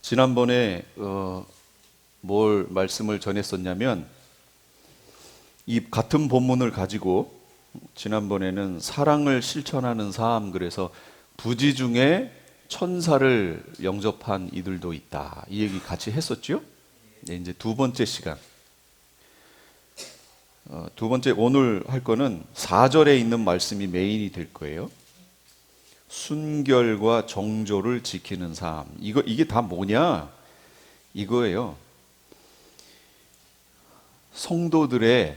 지난번에 뭘 말씀을 전했었냐면 이 같은 본문을 가지고 지난번에는 사랑을 실천하는 삶, 그래서 부지 중에 천사를 영접한 이들도 있다, 이 얘기 같이 했었죠. 네, 이제 두 번째 시간, 두 번째 오늘 할 거는 4절에 있는 말씀이 메인이 될 거예요. 순결과 정조를 지키는 삶. 이게 다 뭐냐? 이거예요. 성도들의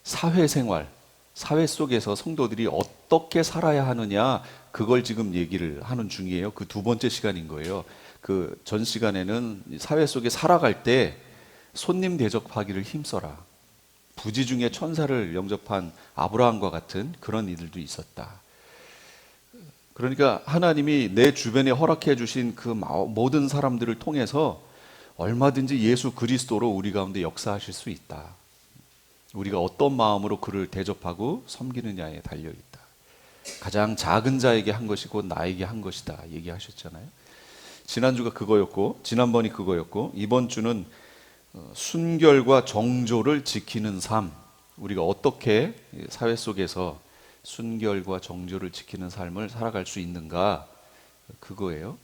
사회생활, 사회 속에서 성도들이 어떻게 살아야 하느냐, 그걸 지금 얘기를 하는 중이에요. 그 두 번째 시간인 거예요. 그 전 시간에는 사회 속에 살아갈 때 손님 대접하기를 힘써라. 부지 중에 천사를 영접한 아브라함과 같은 그런 이들도 있었다. 그러니까 하나님이 내 주변에 허락해 주신 그 모든 사람들을 통해서 얼마든지 예수 그리스도로 우리 가운데 역사하실 수 있다. 우리가 어떤 마음으로 그를 대접하고 섬기느냐에 달려있다. 가장 작은 자에게 한 것이 곧 나에게 한 것이다 얘기하셨잖아요. 지난주가 그거였고, 지난번이 그거였고, 이번 주는 순결과 정조를 지키는 삶, 우리가 어떻게 사회 속에서 순결과 정조를 지키는 삶을 살아갈 수 있는가, 그거예요.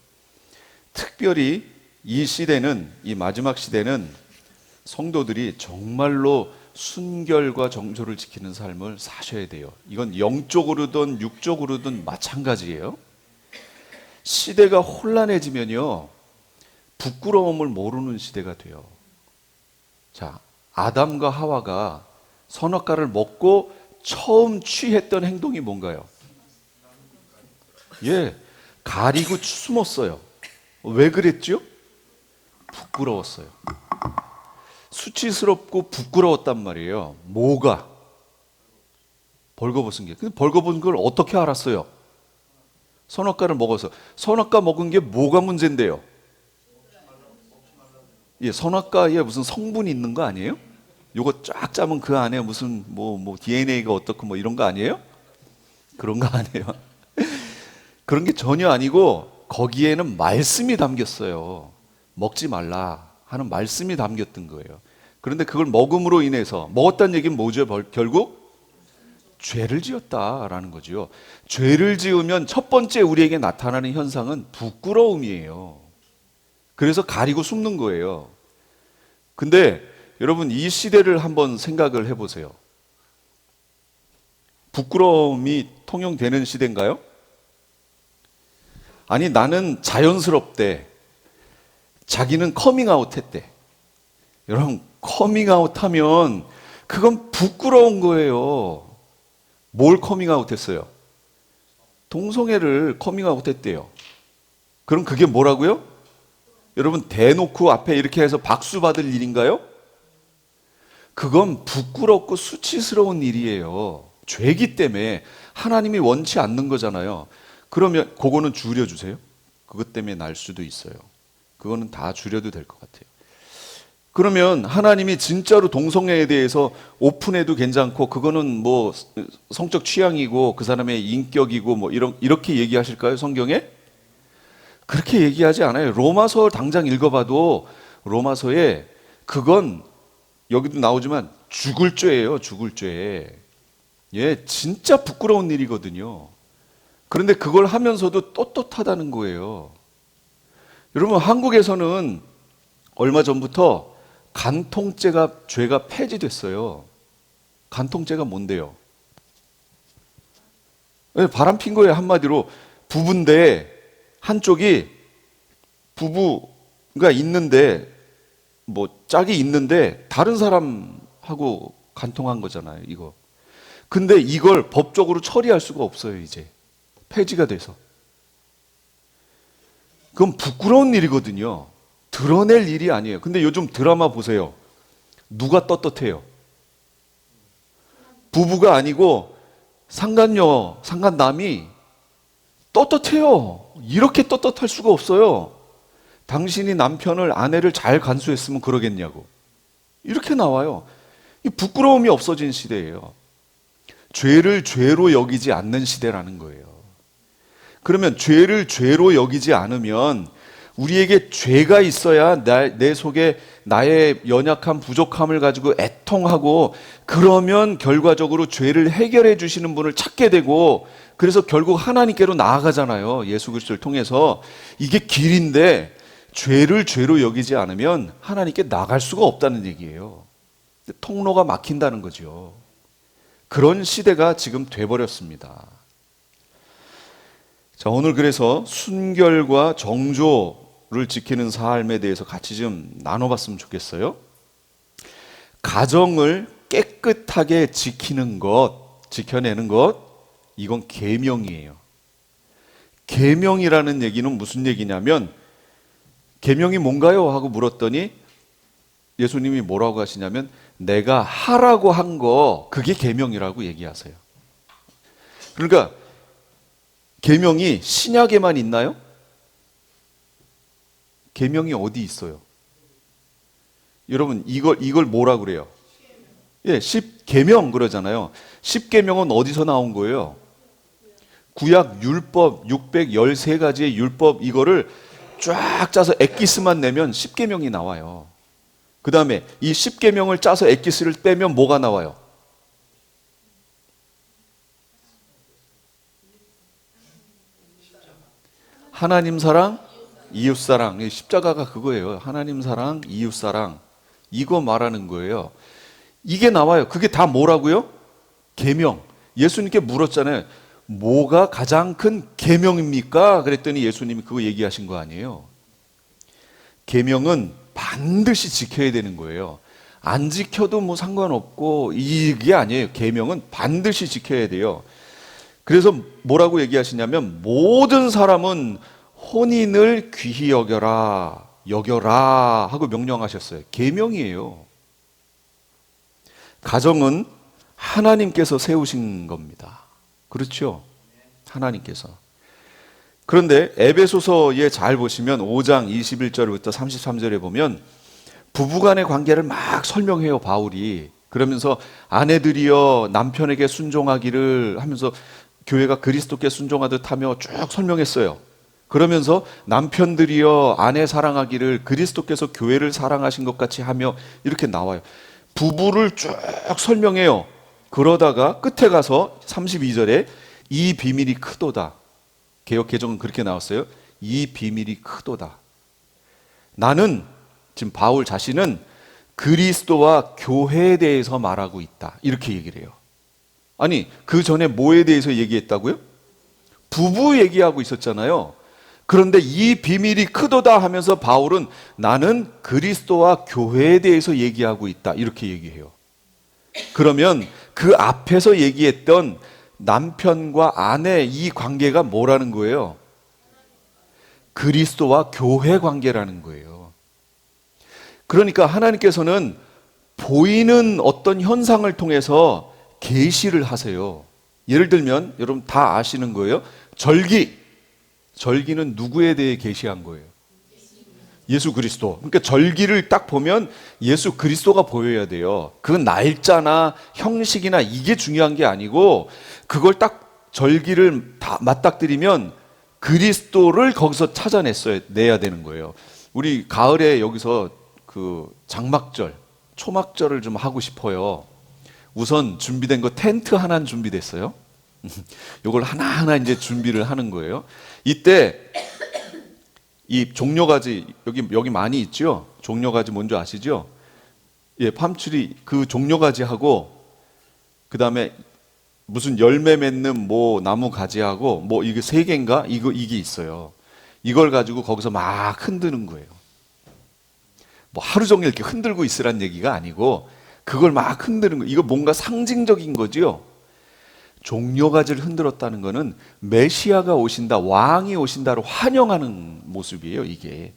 특별히 이 시대는, 이 마지막 시대는 성도들이 정말로 순결과 정조를 지키는 삶을 사셔야 돼요. 이건 영적으로든 육적으로든 마찬가지예요. 시대가 혼란해지면요, 부끄러움을 모르는 시대가 돼요. 자, 아담과 하와가 선악과를 먹고 처음 취했던 행동이 뭔가요? 예, 가리고 숨었어요. 왜 그랬죠? 부끄러웠어요. 수치스럽고 부끄러웠단 말이에요. 뭐가? 벌거벗은 게. 근데 벌거벗은 걸 어떻게 알았어요? 선악과를 먹어서. 선악과 먹은 게 뭐가 문제인데요? 예, 선악과에 무슨 성분이 있는 거 아니에요? 요거 쫙 짜면 그 안에 무슨 뭐 DNA가 어떻고 뭐 이런 거 아니에요? 그런 거 아니에요. 그런 게 전혀 아니고 거기에는 말씀이 담겼어요. 먹지 말라 하는 말씀이 담겼던 거예요. 그런데 그걸 먹음으로 인해서, 먹었다는 얘기는 뭐죠? 결국 죄를 지었다라는 거죠. 죄를 지으면 첫 번째 우리에게 나타나는 현상은 부끄러움이에요. 그래서 가리고 숨는 거예요. 근데 여러분, 이 시대를 한번 생각을 해보세요. 부끄러움이 통용되는 시대인가요? 아니, 나는 자연스럽대. 자기는 커밍아웃 했대. 여러분, 커밍아웃 하면 그건 부끄러운 거예요. 뭘 커밍아웃 했어요? 동성애를 커밍아웃 했대요. 그럼 그게 뭐라고요? 여러분, 대놓고 앞에 이렇게 해서 박수 받을 일인가요? 그건 부끄럽고 수치스러운 일이에요. 죄기 때문에 하나님이 원치 않는 거잖아요. 그러면 그거는 줄여주세요. 그것 때문에 날 수도 있어요. 그거는 다 줄여도 될 것 같아요. 그러면 하나님이 진짜로 동성애에 대해서 오픈해도 괜찮고, 그거는 뭐 성적 취향이고 그 사람의 인격이고 뭐 이렇게 얘기하실까요? 성경에? 그렇게 얘기하지 않아요. 로마서 당장 읽어봐도 로마서에 그건, 여기도 나오지만 죽을 죄예요. 죽을 죄. 예, 진짜 부끄러운 일이거든요. 그런데 그걸 하면서도 떳떳하다는 거예요. 여러분, 한국에서는 얼마 전부터 간통죄가, 죄가 폐지됐어요. 간통죄가 뭔데요? 예, 바람핀 거예요. 한마디로 부부인데, 한쪽이 부부가 있는데, 뭐 짝이 있는데 다른 사람하고 간통한 거잖아요, 이거. 근데 이걸 법적으로 처리할 수가 없어요. 이제 폐지가 돼서. 그건 부끄러운 일이거든요. 드러낼 일이 아니에요. 근데 요즘 드라마 보세요. 누가 떳떳해요? 부부가 아니고 상간녀, 상간남이 떳떳해요. 이렇게 떳떳할 수가 없어요. 당신이 남편을, 아내를 잘 간수했으면 그러겠냐고. 이렇게 나와요. 이 부끄러움이 없어진 시대예요. 죄를 죄로 여기지 않는 시대라는 거예요. 그러면 죄를 죄로 여기지 않으면 우리에게 죄가 있어야 내 속에 나의 연약한 부족함을 가지고 애통하고, 그러면 결과적으로 죄를 해결해 주시는 분을 찾게 되고, 그래서 결국 하나님께로 나아가잖아요. 예수 그리스도를 통해서. 이게 길인데 죄를 죄로 여기지 않으면 하나님께 나갈 수가 없다는 얘기예요. 통로가 막힌다는 거죠. 그런 시대가 지금 돼버렸습니다. 자, 오늘 그래서 순결과 정조를 지키는 삶에 대해서 같이 좀 나눠봤으면 좋겠어요. 가정을 깨끗하게 지키는 것, 지켜내는 것, 이건 계명이에요. 계명이라는 얘기는 무슨 얘기냐면, 계명이 뭔가요? 하고 물었더니 예수님이 뭐라고 하시냐면, 내가 하라고 한 거, 그게 계명이라고 얘기하세요. 그러니까 계명이 신약에만 있나요? 계명이 어디 있어요? 여러분, 이걸 뭐라 그래요? 예, 10계명 그러잖아요. 10계명은 어디서 나온 거예요? 구약 율법 613가지의 율법, 이거를 쫙 짜서 엑기스만 내면 10계명이 나와요. 그 다음에 이 10계명을 짜서 엑기스를 빼면 뭐가 나와요? 하나님 사랑, 이웃 사랑. 십자가가 그거예요. 하나님 사랑, 이웃 사랑. 이거 말하는 거예요. 이게 나와요. 그게 다 뭐라고요? 계명. 예수님께 물었잖아요. 뭐가 가장 큰 계명입니까? 그랬더니 예수님이 그거 얘기하신 거 아니에요. 계명은 반드시 지켜야 되는 거예요. 안 지켜도 뭐 상관없고, 이게 아니에요. 계명은 반드시 지켜야 돼요. 그래서 뭐라고 얘기하시냐면, 모든 사람은 혼인을 귀히 여겨라 하고 명령하셨어요. 계명이에요. 가정은 하나님께서 세우신 겁니다. 그렇죠? 하나님께서. 그런데 에베소서에 잘 보시면 5장 21절부터 33절에 보면 부부간의 관계를 막 설명해요, 바울이. 그러면서 아내들이여 남편에게 순종하기를 하면서 교회가 그리스도께 순종하듯 하며 쭉 설명했어요. 그러면서 남편들이여 아내 사랑하기를 그리스도께서 교회를 사랑하신 것 같이 하며 이렇게 나와요. 부부를 쭉 설명해요. 그러다가 끝에 가서 32절에 이 비밀이 크도다. 개역 개정은 그렇게 나왔어요. 이 비밀이 크도다. 나는, 지금 바울 자신은 그리스도와 교회에 대해서 말하고 있다. 이렇게 얘기를 해요. 아니, 그 전에 뭐에 대해서 얘기했다고요? 부부 얘기하고 있었잖아요. 그런데 이 비밀이 크도다 하면서 바울은 나는 그리스도와 교회에 대해서 얘기하고 있다. 이렇게 얘기해요. 그러면 그 앞에서 얘기했던 남편과 아내 이 관계가 뭐라는 거예요? 그리스도와 교회 관계라는 거예요. 그러니까 하나님께서는 보이는 어떤 현상을 통해서 계시를 하세요. 예를 들면 여러분 다 아시는 거예요. 절기는 누구에 대해 계시한 거예요? 예수 그리스도. 그러니까 절기를 딱 보면 예수 그리스도가 보여야 돼요. 그 날짜나 형식이나 이게 중요한 게 아니고, 그걸 딱 절기를 다 맞닥뜨리면 그리스도를 거기서 내야 되는 거예요. 우리 가을에 여기서 그 장막절, 초막절을 좀 하고 싶어요. 우선 준비된 거 텐트 하나는 준비됐어요. 요걸 하나하나 이제 준비를 하는 거예요. 이때 이 종려가지 여기 많이 있죠. 종려가지 뭔지 아시죠? 예, 팜트리 그 종려가지하고 그 다음에 무슨 열매 맺는 뭐 나무 가지하고 뭐 이게 3개인가 이게 있어요. 이걸 가지고 거기서 막 흔드는 거예요. 뭐 하루 종일 이렇게 흔들고 있으란 얘기가 아니고 그걸 막 흔드는 거. 이거 뭔가 상징적인 거죠. 종려가지를 흔들었다는 것은 메시아가 오신다, 왕이 오신다를 환영하는 모습이에요, 이게.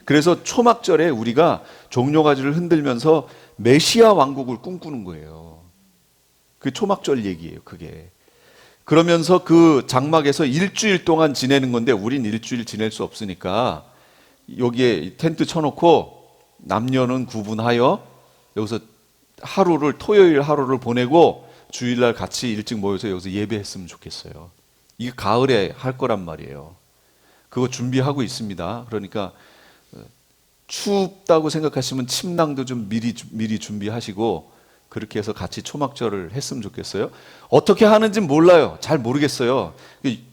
그래서 초막절에 우리가 종려가지를 흔들면서 메시아 왕국을 꿈꾸는 거예요. 그 초막절 얘기예요, 그게. 그러면서 그 장막에서 일주일 동안 지내는 건데 우린 일주일 지낼 수 없으니까 여기에 텐트 쳐놓고 남녀는 구분하여 여기서 토요일 하루를 보내고 주일날 같이 일찍 모여서 여기서 예배했으면 좋겠어요. 이게 가을에 할 거란 말이에요. 그거 준비하고 있습니다. 그러니까 춥다고 생각하시면 침낭도 좀 미리 준비하시고 그렇게 해서 같이 초막절을 했으면 좋겠어요. 어떻게 하는지 몰라요. 잘 모르겠어요.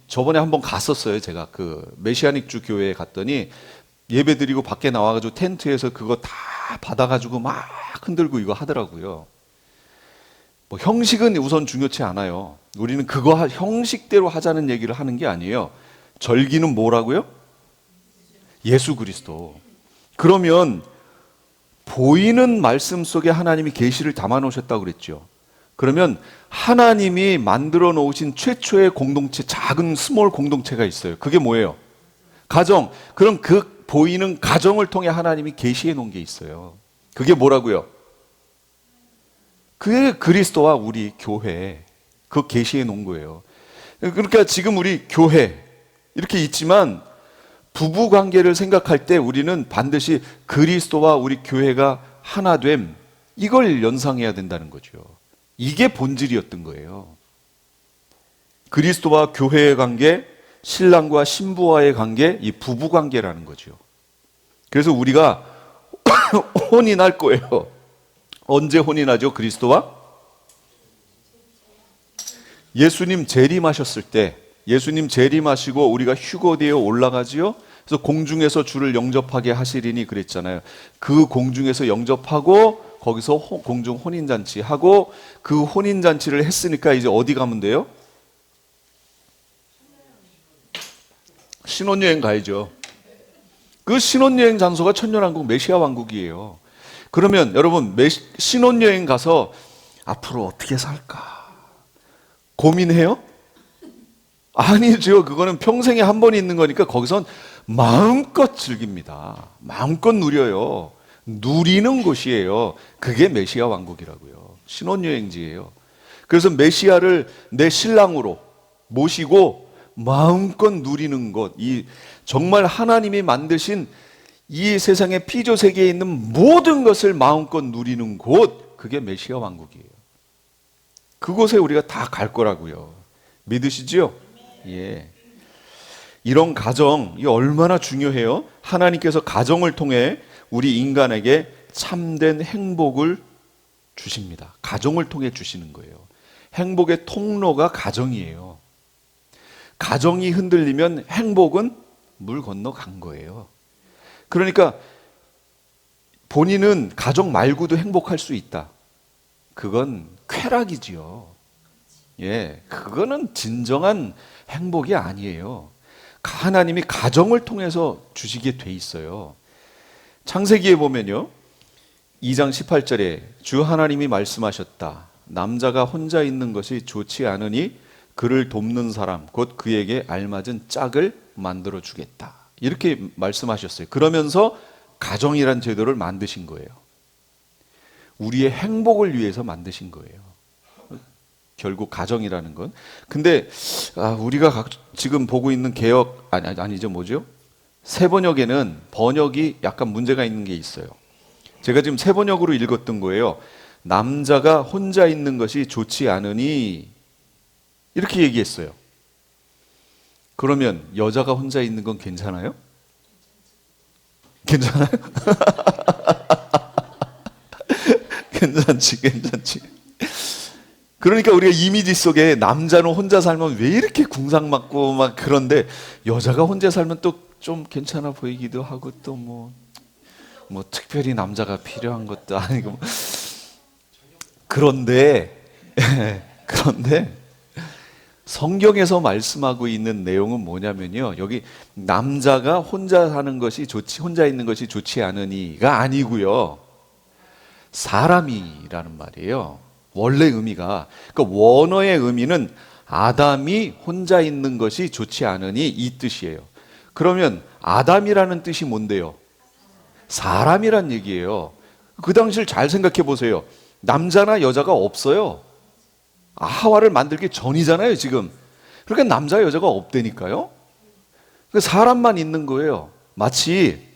저번에 한번 갔었어요. 제가 그 메시아닉주 교회에 갔더니 예배 드리고 밖에 나와가지고 텐트에서 그거 다 받아가지고 막 흔들고 이거 하더라고요. 뭐 형식은 우선 중요치 않아요. 우리는 그거 형식대로 하자는 얘기를 하는 게 아니에요. 절기는 뭐라고요? 예수 그리스도. 그러면 보이는 말씀 속에 하나님이 계시를 담아 놓으셨다고 그랬죠. 그러면 하나님이 만들어 놓으신 최초의 공동체, 작은 스몰 공동체가 있어요. 그게 뭐예요? 가정. 그럼 그 보이는 가정을 통해 하나님이 계시해 놓은 게 있어요. 그게 뭐라고요? 그게 그리스도와 우리 교회, 그 계시해 놓은 거예요. 그러니까 지금 우리 교회 이렇게 있지만 부부 관계를 생각할 때 우리는 반드시 그리스도와 우리 교회가 하나됨, 이걸 연상해야 된다는 거죠. 이게 본질이었던 거예요. 그리스도와 교회의 관계, 신랑과 신부와의 관계, 이 부부 관계라는 거죠. 그래서 우리가 혼인할 거예요. 언제 혼인하죠? 그리스도와 예수님 재림하셨을 때, 예수님 재림하시고 우리가 휴거되어 올라가지요. 그래서 공중에서 주를 영접하게 하시리니 그랬잖아요. 그 공중에서 영접하고 거기서 공중 혼인잔치 하고 그 혼인잔치를 했으니까 이제 어디 가면 돼요? 신혼여행 가야죠. 그 신혼여행 장소가 천년왕국 메시아 왕국이에요. 그러면 여러분 신혼여행 가서 앞으로 어떻게 살까 고민해요? 아니죠. 그거는 평생에 한 번 있는 거니까 거기선 마음껏 즐깁니다. 마음껏 누려요. 누리는 곳이에요. 그게 메시아 왕국이라고요. 신혼여행지예요. 그래서 메시아를 내 신랑으로 모시고 마음껏 누리는 것, 이 정말 하나님이 만드신 이 세상의 피조 세계에 있는 모든 것을 마음껏 누리는 곳, 그게 메시아 왕국이에요. 그곳에 우리가 다 갈 거라고요. 믿으시죠? 예. 이런 가정이 얼마나 중요해요? 하나님께서 가정을 통해 우리 인간에게 참된 행복을 주십니다. 가정을 통해 주시는 거예요. 행복의 통로가 가정이에요. 가정이 흔들리면 행복은 물 건너 간 거예요. 그러니까 본인은 가정 말고도 행복할 수 있다. 그건 쾌락이지요. 예, 그거는 진정한 행복이 아니에요. 하나님이 가정을 통해서 주시게 돼 있어요. 창세기에 보면요, 2장 18절에 주 하나님이 말씀하셨다. 남자가 혼자 있는 것이 좋지 않으니 그를 돕는 사람, 곧 그에게 알맞은 짝을 만들어 주겠다. 이렇게 말씀하셨어요. 그러면서 가정이란 제도를 만드신 거예요. 우리의 행복을 위해서 만드신 거예요. 결국 가정이라는 건. 근데 우리가 지금 보고 있는 개역 아니죠, 뭐죠? 새번역에는 번역이 약간 문제가 있는 게 있어요. 제가 지금 새번역으로 읽었던 거예요. 남자가 혼자 있는 것이 좋지 않으니 이렇게 얘기했어요. 그러면 여자가 혼자 있는 건 괜찮아요? 괜찮아요? 괜찮지. 그러니까 우리가 이미지 속에 남자는 혼자 살면 왜 이렇게 궁상맞고 막 그런데 여자가 혼자 살면 또 좀 괜찮아 보이기도 하고 또 뭐 특별히 남자가 필요한 것도 아니고 그런데 성경에서 말씀하고 있는 내용은 뭐냐면요. 여기 남자가 혼자 있는 것이 좋지 않으니가 아니고요. 사람이라는 말이에요. 원래 의미가. 그러니까 원어의 의미는 아담이 혼자 있는 것이 좋지 않으니 이 뜻이에요. 그러면 아담이라는 뜻이 뭔데요? 사람이란 얘기예요. 그 당시를 잘 생각해 보세요. 남자나 여자가 없어요. 하와를 만들기 전이잖아요, 지금. 그러니까 남자 여자가 없다니까요. 사람만 있는 거예요. 마치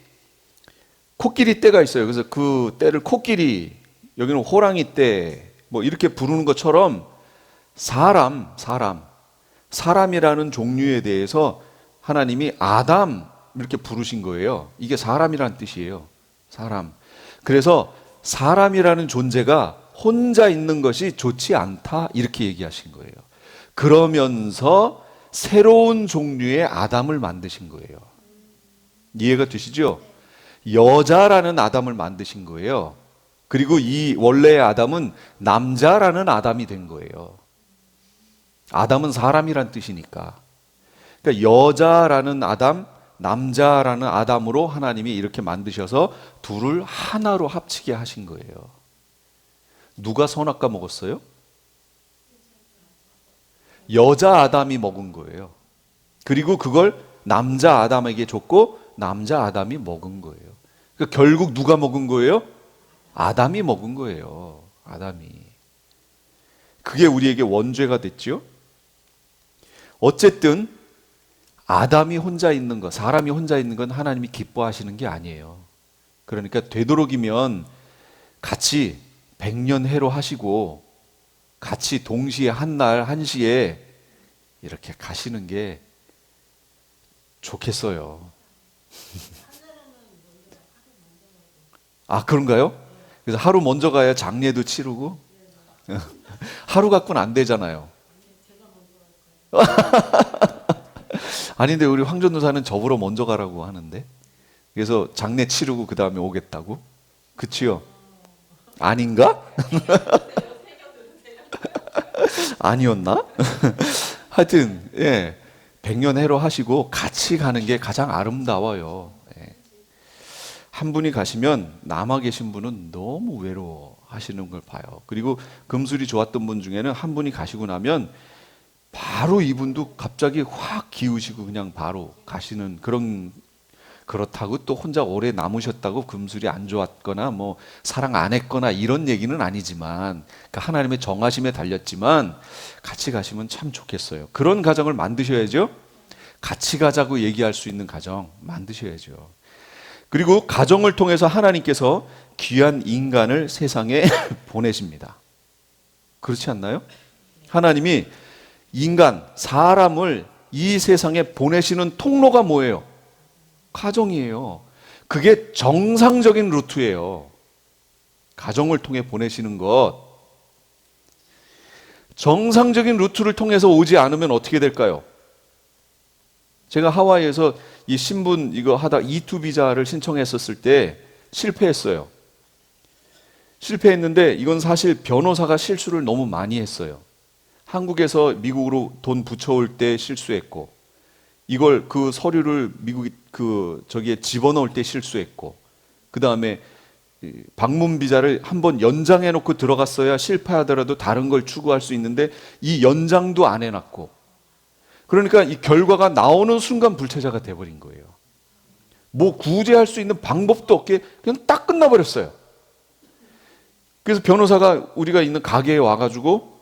코끼리 떼가 있어요. 그래서 그 떼를 코끼리, 여기는 호랑이 떼 뭐 이렇게 부르는 것처럼 사람이라는 종류에 대해서 하나님이 아담 이렇게 부르신 거예요. 이게 사람이라는 뜻이에요. 사람. 그래서 사람이라는 존재가 혼자 있는 것이 좋지 않다 이렇게 얘기하신 거예요. 그러면서 새로운 종류의 아담을 만드신 거예요. 이해가 되시죠? 여자라는 아담을 만드신 거예요. 그리고 이 원래의 아담은 남자라는 아담이 된 거예요. 아담은 사람이란 뜻이니까. 그러니까 여자라는 아담, 남자라는 아담으로 하나님이 이렇게 만드셔서 둘을 하나로 합치게 하신 거예요. 누가 선악과 먹었어요? 여자 아담이 먹은 거예요. 그리고 그걸 남자 아담에게 줬고 남자 아담이 먹은 거예요. 그러니까 결국 누가 먹은 거예요? 아담이 먹은 거예요. 아담이. 그게 우리에게 원죄가 됐죠. 어쨌든 아담이 혼자 있는 것, 사람이 혼자 있는 건 하나님이 기뻐하시는 게 아니에요. 그러니까 되도록이면 같이 백년해로 하시고 같이 동시에 한날 한시에 이렇게 가시는 게 좋겠어요. 아, 그런가요? 그래서 하루 먼저 가야 장례도 치르고 하루 갖고는 안 되잖아요. 아닌데 우리 황 전도사는 저보러 먼저 가라고 하는데, 그래서 장례 치르고 그 다음에 오겠다고? 그치요? 아닌가? 아니었나? 하여튼 예, 백년해로 하시고 같이 가는 게 가장 아름다워요. 예. 한 분이 가시면 남아 계신 분은 너무 외로워하시는 걸 봐요. 그리고 금술이 좋았던 분 중에는 한 분이 가시고 나면 바로 이분도 갑자기 확 기우시고 그냥 바로 가시는 그런. 그렇다고 또 혼자 오래 남으셨다고 금술이 안 좋았거나 뭐 사랑 안 했거나 이런 얘기는 아니지만, 그러니까 하나님의 정하심에 달렸지만 같이 가시면 참 좋겠어요. 그런 가정을 만드셔야죠. 같이 가자고 얘기할 수 있는 가정 만드셔야죠. 그리고 가정을 통해서 하나님께서 귀한 인간을 세상에 보내십니다. 그렇지 않나요? 하나님이 인간, 사람을 이 세상에 보내시는 통로가 뭐예요? 가정이에요. 그게 정상적인 루트예요. 가정을 통해 보내시는 것. 정상적인 루트를 통해서 오지 않으면 어떻게 될까요? 제가 하와이에서 이 신분 이거 하다 E2 비자를 신청했었을 때 실패했어요. 실패했는데 이건 사실 변호사가 실수를 너무 많이 했어요. 한국에서 미국으로 돈 붙여올 때 실수했고, 이걸 그 서류를 미국이 저기에 집어넣을 때 실수했고, 그 다음에 방문 비자를 한번 연장해 놓고 들어갔어야 실패하더라도 다른 걸 추구할 수 있는데 이 연장도 안 해놨고, 그러니까 이 결과가 나오는 순간 불체자가 돼버린 거예요. 뭐 구제할 수 있는 방법도 없게 그냥 딱 끝나버렸어요. 그래서 변호사가 우리가 있는 가게에 와가지고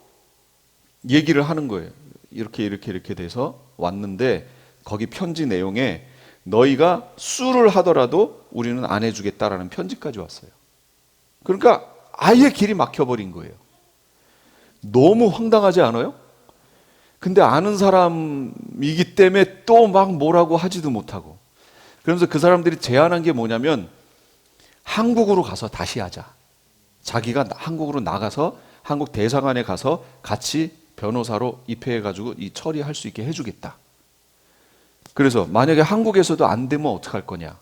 얘기를 하는 거예요. 이렇게 돼서 왔는데 거기 편지 내용에 너희가 수를 하더라도 우리는 안 해주겠다라는 편지까지 왔어요. 그러니까 아예 길이 막혀버린 거예요. 너무 황당하지 않아요? 근데 아는 사람이기 때문에 또 막 뭐라고 하지도 못하고, 그러면서 그 사람들이 제안한 게 뭐냐면 한국으로 가서 다시 하자. 자기가 한국으로 나가서 한국 대사관에 가서 같이 변호사로 입회해가지고 이 처리할 수 있게 해주겠다. 그래서 만약에 한국에서도 안 되면 어떡할 거냐.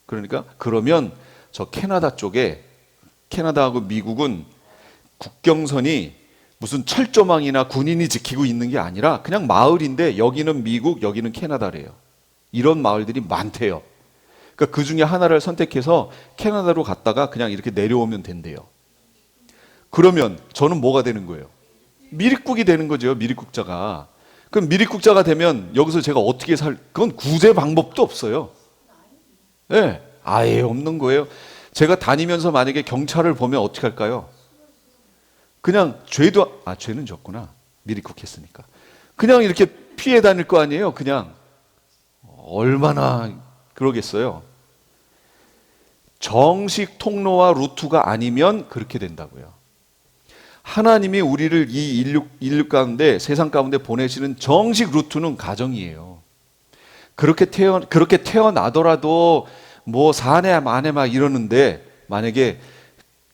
그러니까 그러면 저 캐나다 쪽에, 캐나다하고 미국은 국경선이 무슨 철조망이나 군인이 지키고 있는 게 아니라 그냥 마을인데 여기는 미국, 여기는 캐나다래요. 이런 마을들이 많대요. 그러니까 그 중에 하나를 선택해서 캐나다로 갔다가 그냥 이렇게 내려오면 된대요. 그러면 저는 뭐가 되는 거예요? 미립국이 되는 거죠. 미립국자가. 그럼 미립국자가 되면 여기서 제가 어떻게 그건 구제 방법도 없어요. 네, 아예 없는 거예요. 제가 다니면서 만약에 경찰을 보면 어떻게 할까요? 그냥 죄는 졌구나. 미립국했으니까. 그냥 이렇게 피해 다닐 거 아니에요. 그냥 얼마나 그러겠어요. 정식 통로와 루트가 아니면 그렇게 된다고요. 하나님이 우리를 이 인류 가운데, 세상 가운데 보내시는 정식 루트는 가정이에요. 그렇게 태어나더라도 뭐 사내 만에 막 이러는데, 만약에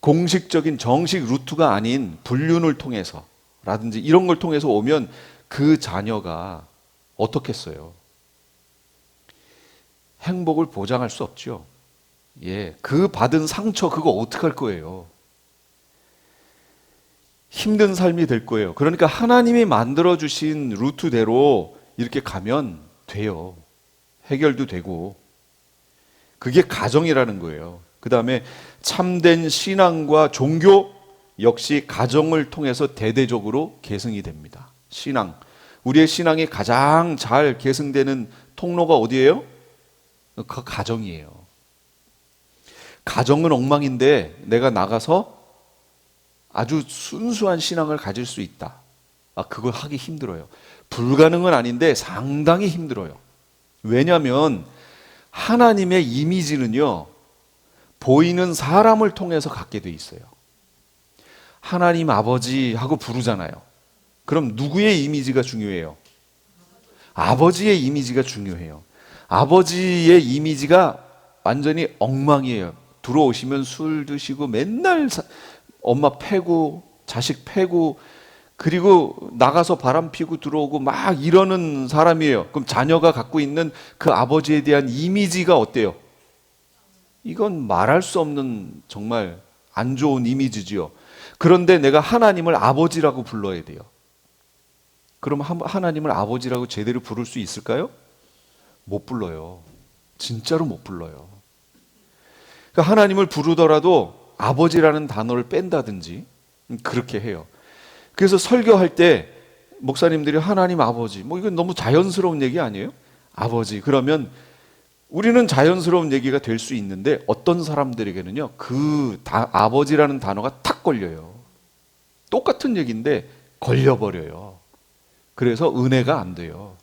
공식적인 정식 루트가 아닌 불륜을 통해서 라든지 이런 걸 통해서 오면 그 자녀가 어떻겠어요? 행복을 보장할 수 없죠. 예, 그 받은 상처 그거 어떡할 거예요? 힘든 삶이 될 거예요. 그러니까 하나님이 만들어 주신 루트대로 이렇게 가면 돼요. 해결도 되고. 그게 가정이라는 거예요. 그 다음에 참된 신앙과 종교 역시 가정을 통해서 대대적으로 계승이 됩니다. 신앙. 우리의 신앙이 가장 잘 계승되는 통로가 어디예요? 그 가정이에요. 가정은 엉망인데 내가 나가서 아주 순수한 신앙을 가질 수 있다. 그거 하기 힘들어요. 불가능은 아닌데 상당히 힘들어요. 왜냐하면 하나님의 이미지는요, 보이는 사람을 통해서 갖게 돼 있어요. 하나님 아버지 하고 부르잖아요. 그럼 누구의 이미지가 중요해요? 아버지의 이미지가 중요해요. 아버지의 이미지가 완전히 엉망이에요. 들어오시면 술 드시고 맨날 엄마 패고 자식 패고 그리고 나가서 바람 피고 들어오고 막 이러는 사람이에요. 그럼 자녀가 갖고 있는 그 아버지에 대한 이미지가 어때요? 이건 말할 수 없는 정말 안 좋은 이미지지요. 그런데 내가 하나님을 아버지라고 불러야 돼요. 그럼 하나님을 아버지라고 제대로 부를 수 있을까요? 못 불러요. 진짜로 못 불러요. 그러니까 하나님을 부르더라도 아버지라는 단어를 뺀다든지 그렇게 해요. 그래서 설교할 때 목사님들이 하나님 아버지, 뭐 이건 너무 자연스러운 얘기 아니에요? 아버지. 그러면 우리는 자연스러운 얘기가 될 수 있는데 어떤 사람들에게는요, 아버지라는 단어가 탁 걸려요. 똑같은 얘기인데 걸려버려요. 그래서 은혜가 안 돼요.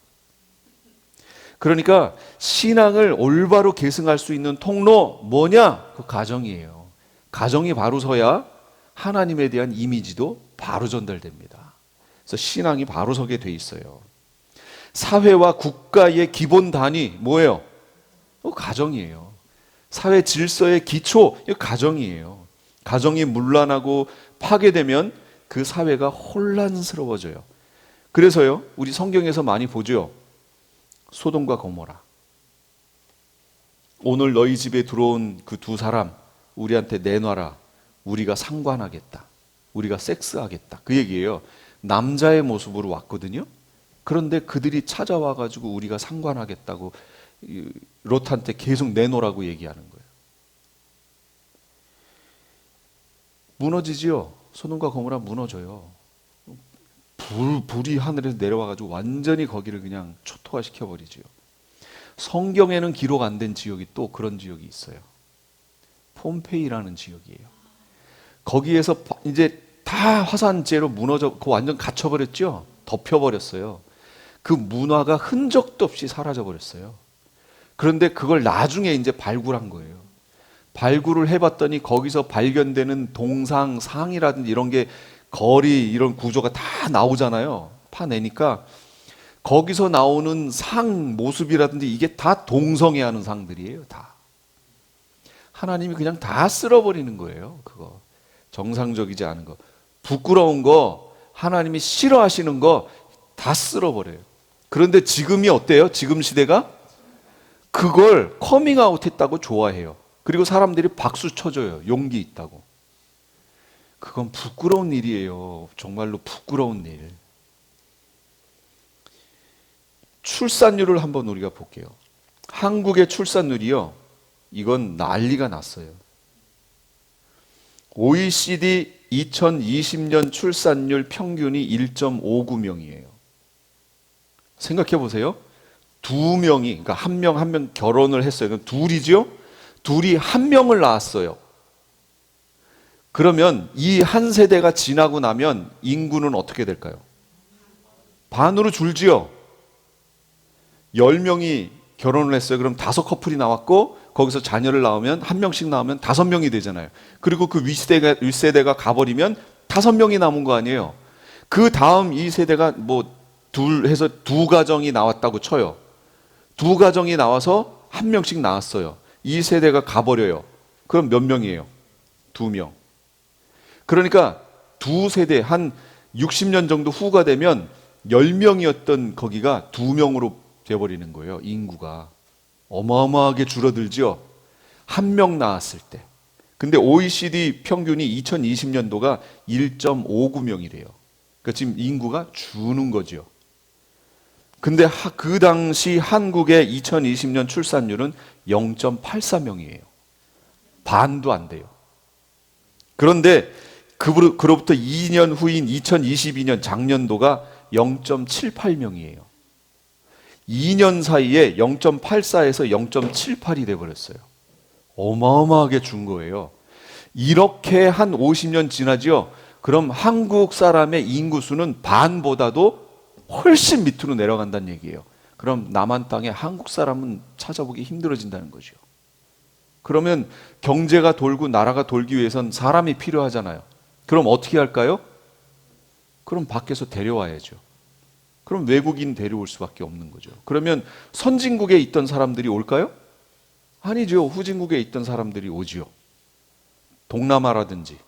그러니까 신앙을 올바로 계승할 수 있는 통로 뭐냐? 그 가정이에요. 가정이 바로 서야 하나님에 대한 이미지도 바로 전달됩니다. 그래서 신앙이 바로 서게 돼 있어요. 사회와 국가의 기본 단위 뭐예요? 가정이에요. 사회 질서의 기초, 이거 가정이에요. 가정이 문란하고 파괴되면 그 사회가 혼란스러워져요. 그래서요, 우리 성경에서 많이 보죠. 소돔과 고모라. 오늘 너희 집에 들어온 그 두 사람 우리한테 내놔라. 우리가 상관하겠다. 우리가 섹스하겠다. 그 얘기예요. 남자의 모습으로 왔거든요. 그런데 그들이 찾아와 가지고 우리가 상관하겠다고 롯한테 계속 내놓으라고 얘기하는 거예요. 무너지지요. 소돔과 고모라 무너져요. 불이 하늘에서 내려와 가지고 완전히 거기를 그냥 초토화 시켜버리지요. 성경에는 기록 안 된 지역이 또 그런 지역이 있어요. 폼페이라는 지역이에요. 거기에서 이제 다 화산재로 무너져, 완전 갇혀버렸죠. 덮여버렸어요. 그 문화가 흔적도 없이 사라져버렸어요. 그런데 그걸 나중에 이제 발굴한 거예요. 발굴을 해봤더니 거기서 발견되는 동상, 상이라든지 이런 게 거리 이런 구조가 다 나오잖아요. 파내니까 거기서 나오는 상 모습이라든지 이게 다 동성애하는 상들이에요. 다. 하나님이 그냥 다 쓸어버리는 거예요. 그거. 정상적이지 않은 거. 부끄러운 거, 하나님이 싫어하시는 거 다 쓸어버려요. 그런데 지금이 어때요? 지금 시대가? 그걸 커밍아웃 했다고 좋아해요. 그리고 사람들이 박수 쳐줘요. 용기 있다고. 그건 부끄러운 일이에요. 정말로 부끄러운 일. 출산율을 한번 우리가 볼게요. 한국의 출산율이요, 이건 난리가 났어요. OECD 2020년 출산율 평균이 1.59명이에요. 생각해 보세요. 두 명이, 그러니까 한 명 결혼을 했어요. 그럼 둘이죠? 둘이 한 명을 낳았어요. 그러면 이 한 세대가 지나고 나면 인구는 어떻게 될까요? 반으로 줄지요. 10명이 결혼을 했어요. 그럼 5커플이 나왔고 거기서 자녀를 낳으면 한 명씩 낳으면 5명이 되잖아요. 그리고 그 윗세대가 가버리면 5명이 남은 거 아니에요. 그 다음 이 세대가 뭐 둘 해서 두 가정이 나왔다고 쳐요. 두 가정이 나와서 한 명씩 낳았어요. 이 세대가 가버려요. 그럼 몇 명이에요? 2명. 그러니까 두 세대 한 60년 정도 후가 되면 10명이었던 거기가 2명으로 돼버리는 거예요. 인구가 어마어마하게 줄어들죠. 한 명 낳았을 때. 근데 OECD 평균이 2020년도가 1.59명이래요. 그러니까 지금 인구가 주는 거죠. 근데 그 당시 한국의 2020년 출산율은 0.84명이에요. 반도 안 돼요. 그런데 그로부터 2년 후인 2022년 작년도가 0.78명이에요. 2년 사이에 0.84에서 0.78이 돼버렸어요. 어마어마하게 준 거예요. 이렇게 한 50년 지나죠. 그럼 한국 사람의 인구수는 반보다도 훨씬 밑으로 내려간다는 얘기예요. 그럼 남한 땅에 한국 사람은 찾아보기 힘들어진다는 거죠. 그러면 경제가 돌고 나라가 돌기 위해선 사람이 필요하잖아요. 그럼 어떻게 할까요? 그럼 밖에서 데려와야죠. 그럼 외국인 데려올 수밖에 없는 거죠. 그러면 선진국에 있던 사람들이 올까요? 아니죠. 후진국에 있던 사람들이 오지요. 동남아라든지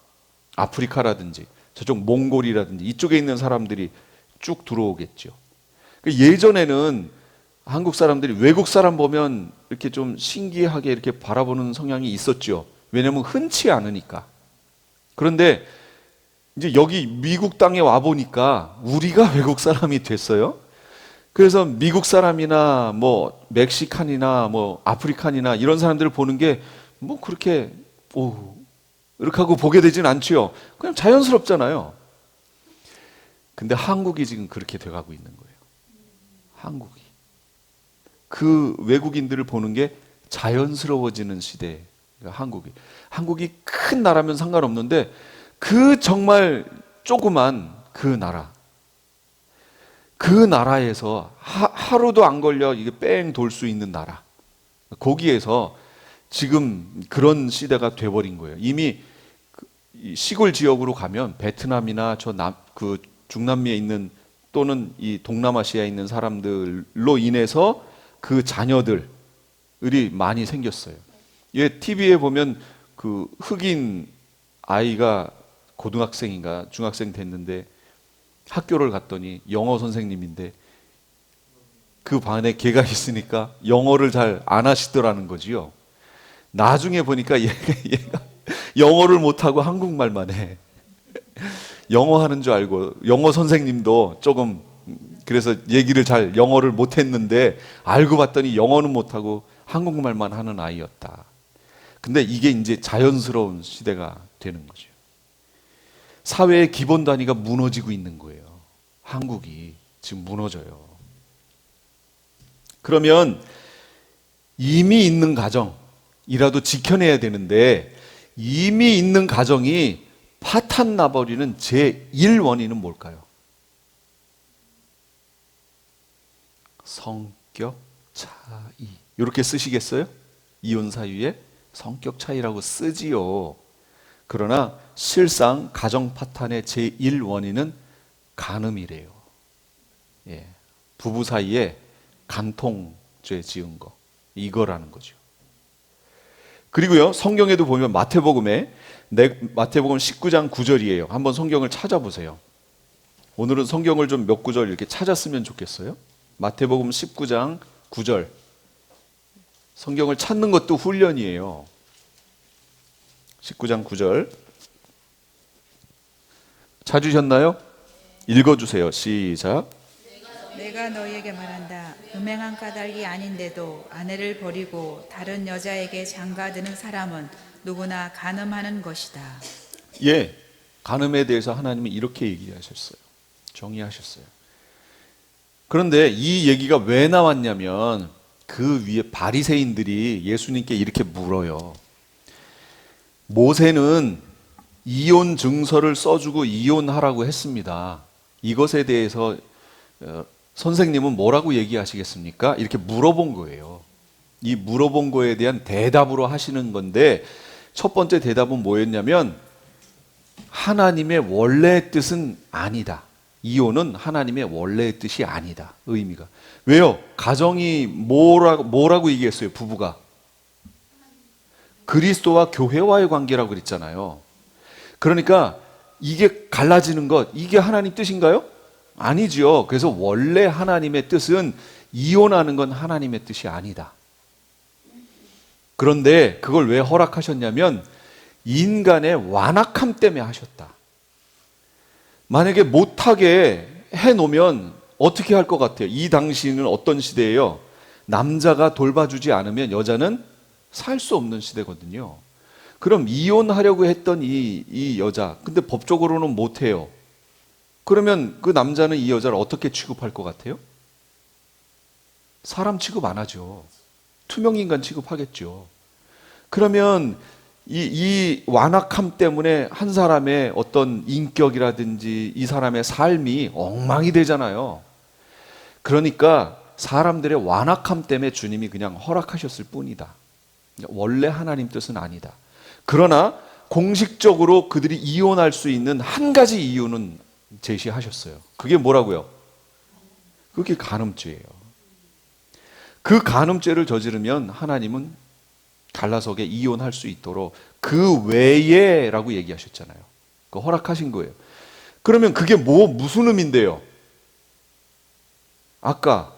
아프리카라든지 저쪽 몽골이라든지 이쪽에 있는 사람들이 쭉 들어오겠죠. 예전에는 한국 사람들이 외국 사람 보면 이렇게 좀 신기하게 이렇게 바라보는 성향이 있었죠. 왜냐하면 흔치 않으니까. 그런데 이제 여기 미국 땅에 와 보니까 우리가 외국 사람이 됐어요. 그래서 미국 사람이나 뭐 멕시칸이나 뭐 아프리칸이나 이런 사람들을 보는 게 뭐 그렇게 이렇게 하고 보게 되진 않죠. 그냥 자연스럽잖아요. 근데 한국이 지금 그렇게 돼가고 있는 거예요. 한국이. 그 외국인들을 보는 게 자연스러워지는 시대. 한국이. 한국이 큰 나라면 상관없는데 그 정말 조그만 그 나라. 그 나라에서 하루도 안 걸려 이게 뺑 돌 수 있는 나라. 거기에서 지금 그런 시대가 돼버린 거예요. 이미 시골 지역으로 가면 베트남이나 그 중남미에 있는 또는 이 동남아시아에 있는 사람들로 인해서 그 자녀들이 많이 생겼어요. 예, TV에 보면 그 흑인 아이가 고등학생인가 중학생 됐는데 학교를 갔더니 영어 선생님인데 그 반에 걔가 있으니까 영어를 잘 안 하시더라는 거지요. 나중에 보니까 얘가 영어를 못하고 한국말만 해. 영어 하는 줄 알고 영어 선생님도 조금 그래서 얘기를 잘 영어를 못했는데 알고 봤더니 영어는 못하고 한국말만 하는 아이였다. 근데 이게 이제 자연스러운 시대가 되는 거죠. 사회의 기본 단위가 무너지고 있는 거예요. 한국이 지금 무너져요. 그러면 이미 있는 가정이라도 지켜내야 되는데 이미 있는 가정이 파탄 나버리는 제1 원인은 뭘까요? 성격 차이. 이렇게 쓰시겠어요? 이혼 사유에 성격 차이라고 쓰지요. 그러나 실상 가정 파탄의 제1 원인은 간음이래요. 예. 부부 사이에 간통죄 지은 거. 이거라는 거죠. 그리고요, 성경에도 보면 마태복음 19장 9절이에요. 한번 성경을 찾아보세요. 오늘은 성경을 좀 몇 구절 이렇게 찾았으면 좋겠어요. 마태복음 19장 9절. 성경을 찾는 것도 훈련이에요. 19장 9절. 찾으셨나요? 읽어주세요. 시작. 내가 너희에게 말한다. 음행한 까닭이 아닌데도 아내를 버리고 다른 여자에게 장가드는 사람은 누구나 간음하는 것이다. 예, 간음에 대해서 하나님은 이렇게 얘기하셨어요. 정의하셨어요. 그런데 이 얘기가 왜 나왔냐면 그 위에 바리새인들이 예수님께 이렇게 물어요. 모세는 이혼 증서를 써주고 이혼하라고 했습니다. 이것에 대해서 선생님은 뭐라고 얘기하시겠습니까? 이렇게 물어본 거예요. 이 물어본 거에 대한 대답으로 하시는 건데 첫 번째 대답은 뭐였냐면 하나님의 원래 뜻은 아니다. 이혼은 하나님의 원래의 뜻이 아니다. 의미가. 왜요? 가정이 뭐라고 얘기했어요? 부부가. 그리스도와 교회와의 관계라고 그랬잖아요. 그러니까 이게 갈라지는 것, 이게 하나님 뜻인가요? 아니지요. 그래서 원래 하나님의 뜻은 이혼하는 건 하나님의 뜻이 아니다. 그런데 그걸 왜 허락하셨냐면 인간의 완악함 때문에 하셨다. 만약에 못하게 해놓으면 어떻게 할 것 같아요? 이 당시는 어떤 시대예요? 남자가 돌봐주지 않으면 여자는 살 수 없는 시대거든요. 그럼 이혼하려고 했던 이 여자, 근데 법적으로는 못해요. 그러면 그 남자는 이 여자를 어떻게 취급할 것 같아요? 사람 취급 안 하죠. 투명인간 취급하겠죠. 그러면 이 완악함 때문에 한 사람의 어떤 인격이라든지 이 사람의 삶이 엉망이 되잖아요. 그러니까 사람들의 완악함 때문에 주님이 그냥 허락하셨을 뿐이다. 원래 하나님 뜻은 아니다. 그러나 공식적으로 그들이 이혼할 수 있는 한 가지 이유는 제시하셨어요. 그게 뭐라고요? 그게 간음죄예요. 그 간음죄를 저지르면 하나님은 갈라서게 이혼할 수 있도록 그 외에라고 얘기하셨잖아요. 그 허락하신 거예요. 그러면 그게 무슨 의미인데요? 아까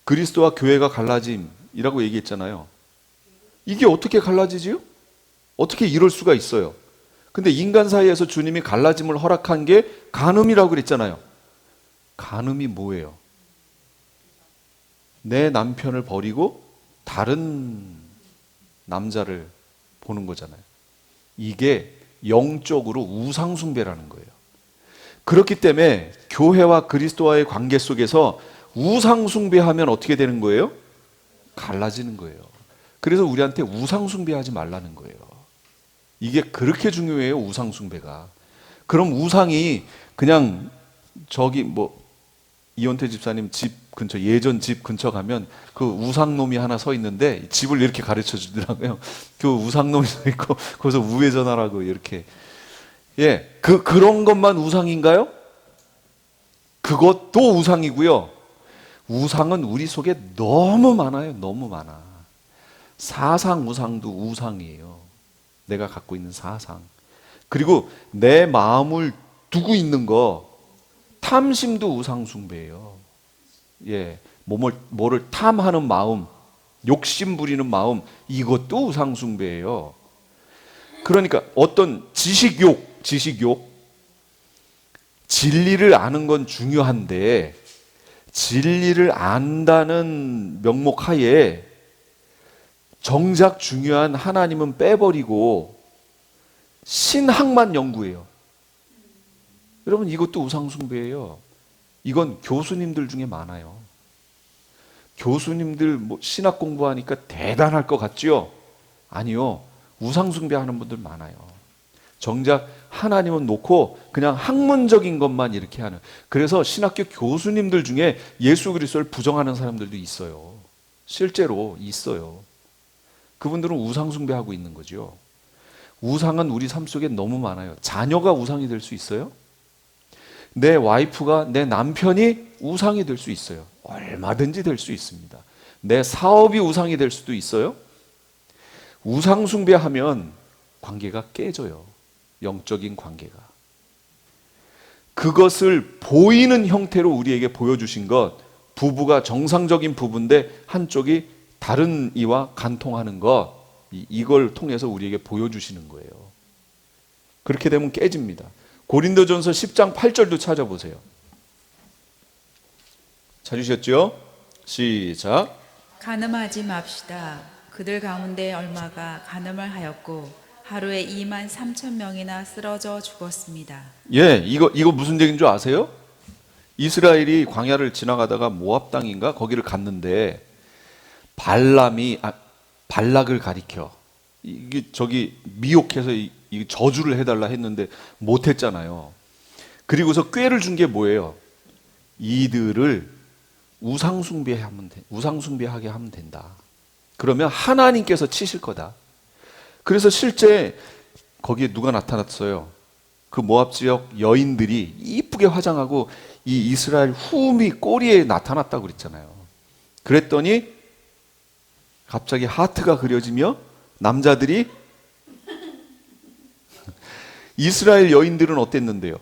그리스도와 교회가 갈라짐이라고 얘기했잖아요. 이게 어떻게 갈라지지요? 어떻게 이럴 수가 있어요? 근데 인간 사이에서 주님이 갈라짐을 허락한 게 간음이라고 그랬잖아요. 간음이 뭐예요? 내 남편을 버리고 다른 남자를 보는 거잖아요. 이게 영적으로 우상숭배라는 거예요. 그렇기 때문에 교회와 그리스도와의 관계 속에서 우상숭배하면 어떻게 되는 거예요? 갈라지는 거예요. 그래서 우리한테 우상숭배하지 말라는 거예요. 이게 그렇게 중요해요, 우상숭배가. 그럼 우상이 그냥 저기 이원태 집사님 집 근처, 예전 집 근처 가면 그 우상놈이 하나 서 있는데 집을 이렇게 가르쳐 주더라고요. 그 우상놈이 서 있고 거기서 우회전하라고 이렇게. 예, 그런 것만 우상인가요? 그것도 우상이고요. 우상은 우리 속에 너무 많아요. 너무 많아. 사상 우상도 우상이에요. 내가 갖고 있는 사상. 그리고 내 마음을 두고 있는 거, 탐심도 우상숭배예요. 예, 뭐를 탐하는 마음, 욕심 부리는 마음, 이것도 우상숭배예요. 그러니까 어떤 지식욕, 진리를 아는 건 중요한데 진리를 안다는 명목 하에 정작 중요한 하나님은 빼버리고 신학만 연구해요. 여러분, 이것도 우상숭배예요. 이건 교수님들 중에 많아요. 교수님들 신학 공부하니까 대단할 것 같지요? 아니요. 우상숭배하는 분들 많아요. 정작 하나님은 놓고 그냥 학문적인 것만 이렇게 하는. 그래서 신학교 교수님들 중에 예수 그리스도를 부정하는 사람들도 있어요. 실제로 있어요. 그분들은 우상숭배하고 있는 거죠. 우상은 우리 삶 속에 너무 많아요. 자녀가 우상이 될 수 있어요? 내 와이프가, 내 남편이 우상이 될 수 있어요. 얼마든지 될 수 있습니다. 내 사업이 우상이 될 수도 있어요. 우상 숭배하면 관계가 깨져요. 영적인 관계가. 그것을 보이는 형태로 우리에게 보여주신 것, 부부가 정상적인 부부인데 한쪽이 다른 이와 간통하는 것, 이걸 통해서 우리에게 보여주시는 거예요. 그렇게 되면 깨집니다. 고린도전서 10장 8절도 찾아보세요. 찾으셨죠? 시작. 간음하지 맙시다. 그들 가운데 얼마가 간음을 하였고 하루에 2만 3천 명이나 쓰러져 죽었습니다. 예, 이거 무슨 얘기인 줄 아세요? 이스라엘이 광야를 지나가다가 모압 땅인가 거기를 갔는데 발람이 발락을 가리켜 이게 저기 미혹해서 이 저주를 해달라 했는데 못했잖아요. 그리고서 꾀를 준 게 뭐예요? 이들을 우상숭배하게 하면 된다. 그러면 하나님께서 치실 거다. 그래서 실제 거기에 누가 나타났어요? 그 모압 지역 여인들이 이쁘게 화장하고 이 이스라엘 후미 꼬리에 나타났다고 그랬잖아요. 그랬더니 갑자기 하트가 그려지며 남자들이 이스라엘 여인들은 어땠는데요?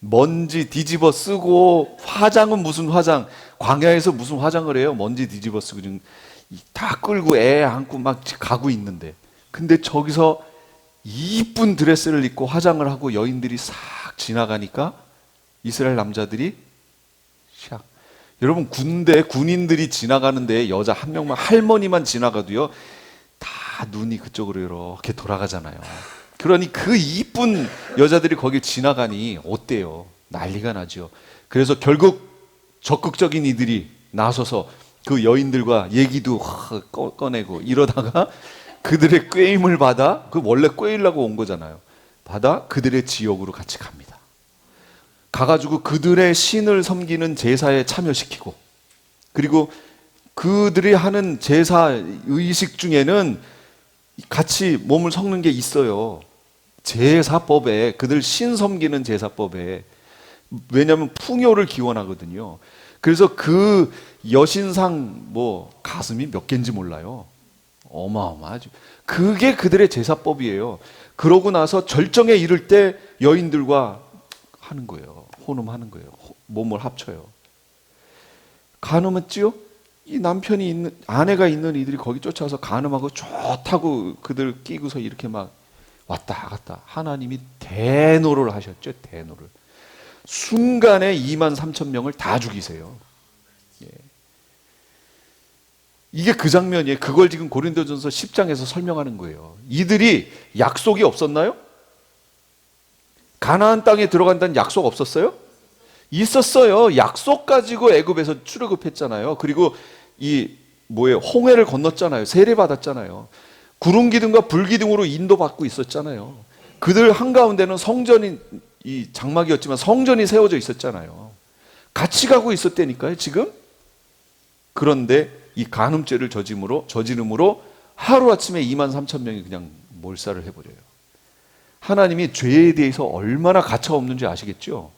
먼지 뒤집어 쓰고 화장은 무슨 화장, 광야에서 무슨 화장을 해요? 먼지 뒤집어 쓰고 지금 다 끌고 애 안고 막 가고 있는데, 근데 저기서 이쁜 드레스를 입고 화장을 하고 여인들이 싹 지나가니까 이스라엘 남자들이 샥. 여러분, 군인들이 지나가는데 여자 한 명만, 할머니만 지나가도요 다 눈이 그쪽으로 이렇게 돌아가잖아요. 그러니 그 이쁜 여자들이 거길 지나가니 어때요? 난리가 나죠. 그래서 결국 적극적인 이들이 나서서 그 여인들과 얘기도 꺼내고 이러다가 그들의 꾀임을 받아, 그 원래 꾀이려고 온 거잖아요, 받아 그들의 지역으로 같이 갑니다. 가가지고 그들의 신을 섬기는 제사에 참여시키고, 그리고 그들이 하는 제사 의식 중에는 같이 몸을 섞는 게 있어요. 제사법에, 그들 신 섬기는 제사법에. 왜냐하면 풍요를 기원하거든요. 그래서 그 여신상 뭐 가슴이 몇 개인지 몰라요. 어마어마하죠. 그게 그들의 제사법이에요. 그러고 나서 절정에 이를 때 여인들과 하는 거예요. 혼음하는 거예요. 몸을 합쳐요. 간음했지요? 이 남편이 있는, 아내가 있는 이들이 거기 쫓아서 간음하고 좋다고 그들 끼고서 이렇게 막 왔다 갔다. 하나님이 대노를 하셨죠. 대노를. 순간에 23,000명을 다 죽이세요. 예. 이게 그 장면이에요. 그걸 지금 고린도전서 10장에서 설명하는 거예요. 이들이 약속이 없었나요? 가나안 땅에 들어간다는 약속 없었어요? 있었어요. 약속 가지고 애굽에서 출애굽했잖아요. 그리고 홍해를 건넜잖아요. 세례 받았잖아요. 구름 기둥과 불 기둥으로 인도받고 있었잖아요. 그들 한가운데는 성전이, 이 장막이었지만 성전이 세워져 있었잖아요. 같이 가고 있었다니까요, 지금. 그런데 이 간음죄를 저지름으로 하루아침에 23,000명이 그냥 몰살을 해버려요. 하나님이 죄에 대해서 얼마나 가차없는지 아시겠죠?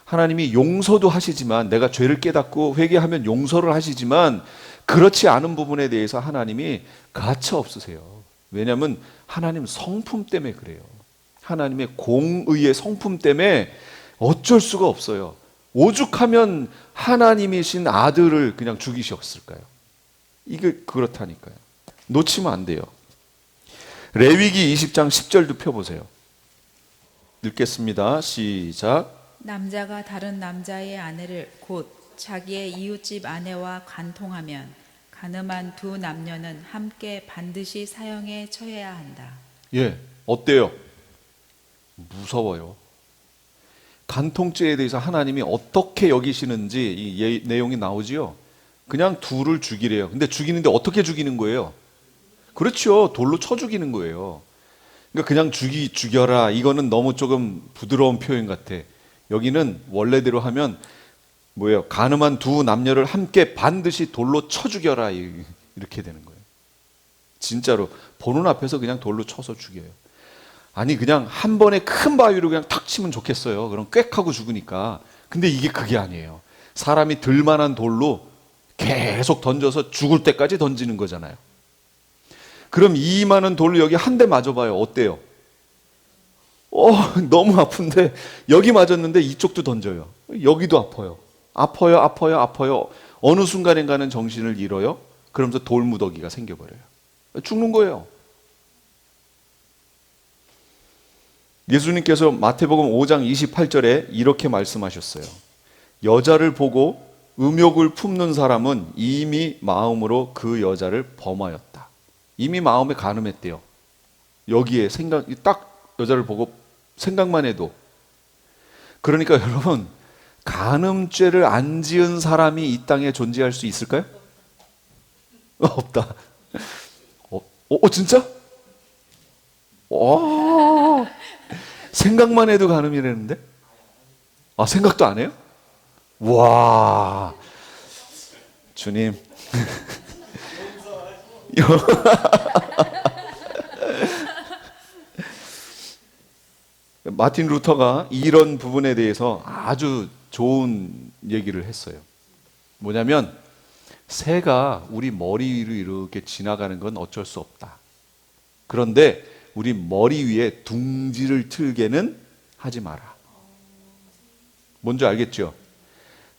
하나님이 용서도 하시지만, 내가 죄를 깨닫고 회개하면 용서를 하시지만, 그렇지 않은 부분에 대해서 하나님이 가차 없으세요. 왜냐하면 하나님 성품 때문에 그래요. 하나님의 공의의 성품 때문에 어쩔 수가 없어요. 오죽하면 하나님이신 아들을 그냥 죽이셨을까요? 이게 그렇다니까요. 놓치면 안 돼요. 레위기 20장 10절도 펴보세요. 읽겠습니다. 시작. 남자가 다른 남자의 아내를 곧 자기의 이웃집 아내와 간통하면 간음한 두 남녀는 함께 반드시 사형에 처해야 한다. 예, 어때요? 무서워요. 간통죄에 대해서 하나님이 어떻게 여기시는지 이 내용이 나오지요. 그냥 둘을 죽이래요. 근데 죽이는데 어떻게 죽이는 거예요? 그렇죠. 돌로 쳐 죽이는 거예요. 그러니까 그냥 죽여라. 이거는 너무 조금 부드러운 표현 같아. 여기는 원래대로 하면 뭐예요? 간음한 두 남녀를 함께 반드시 돌로 쳐 죽여라. 이렇게 되는 거예요. 진짜로 보는 앞에서 그냥 돌로 쳐서 죽여요. 아니 그냥 한 번에 큰 바위로 그냥 탁 치면 좋겠어요. 그럼 꽥 하고 죽으니까. 근데 이게 그게 아니에요. 사람이 들만한 돌로 계속 던져서 죽을 때까지 던지는 거잖아요. 그럼 이 많은 돌로 여기 한 대 맞아봐요. 어때요? 너무 아픈데 여기 맞았는데 이쪽도 던져요. 여기도 아파요. 아파요. 어느 순간인가는 정신을 잃어요. 그러면서 돌무더기가 생겨버려요. 죽는 거예요. 예수님께서 마태복음 5장 28절에 이렇게 말씀하셨어요. 여자를 보고 음욕을 품는 사람은 이미 마음으로 그 여자를 범하였다. 이미 마음에 간음했대요. 여기에 딱 여자를 보고 생각만 해도. 그러니까 여러분, 간음죄를 안 지은 사람이 이 땅에 존재할 수 있을까요? 없다. 진짜? 생각만 해도 간음이라는데? 생각도 안 해요? 와, 주님. 마틴 루터가 이런 부분에 대해서 아주 좋은 얘기를 했어요. 뭐냐면 새가 우리 머리 위로 이렇게 지나가는 건 어쩔 수 없다. 그런데 우리 머리 위에 둥지를 틀게는 하지 마라. 뭔지 알겠죠?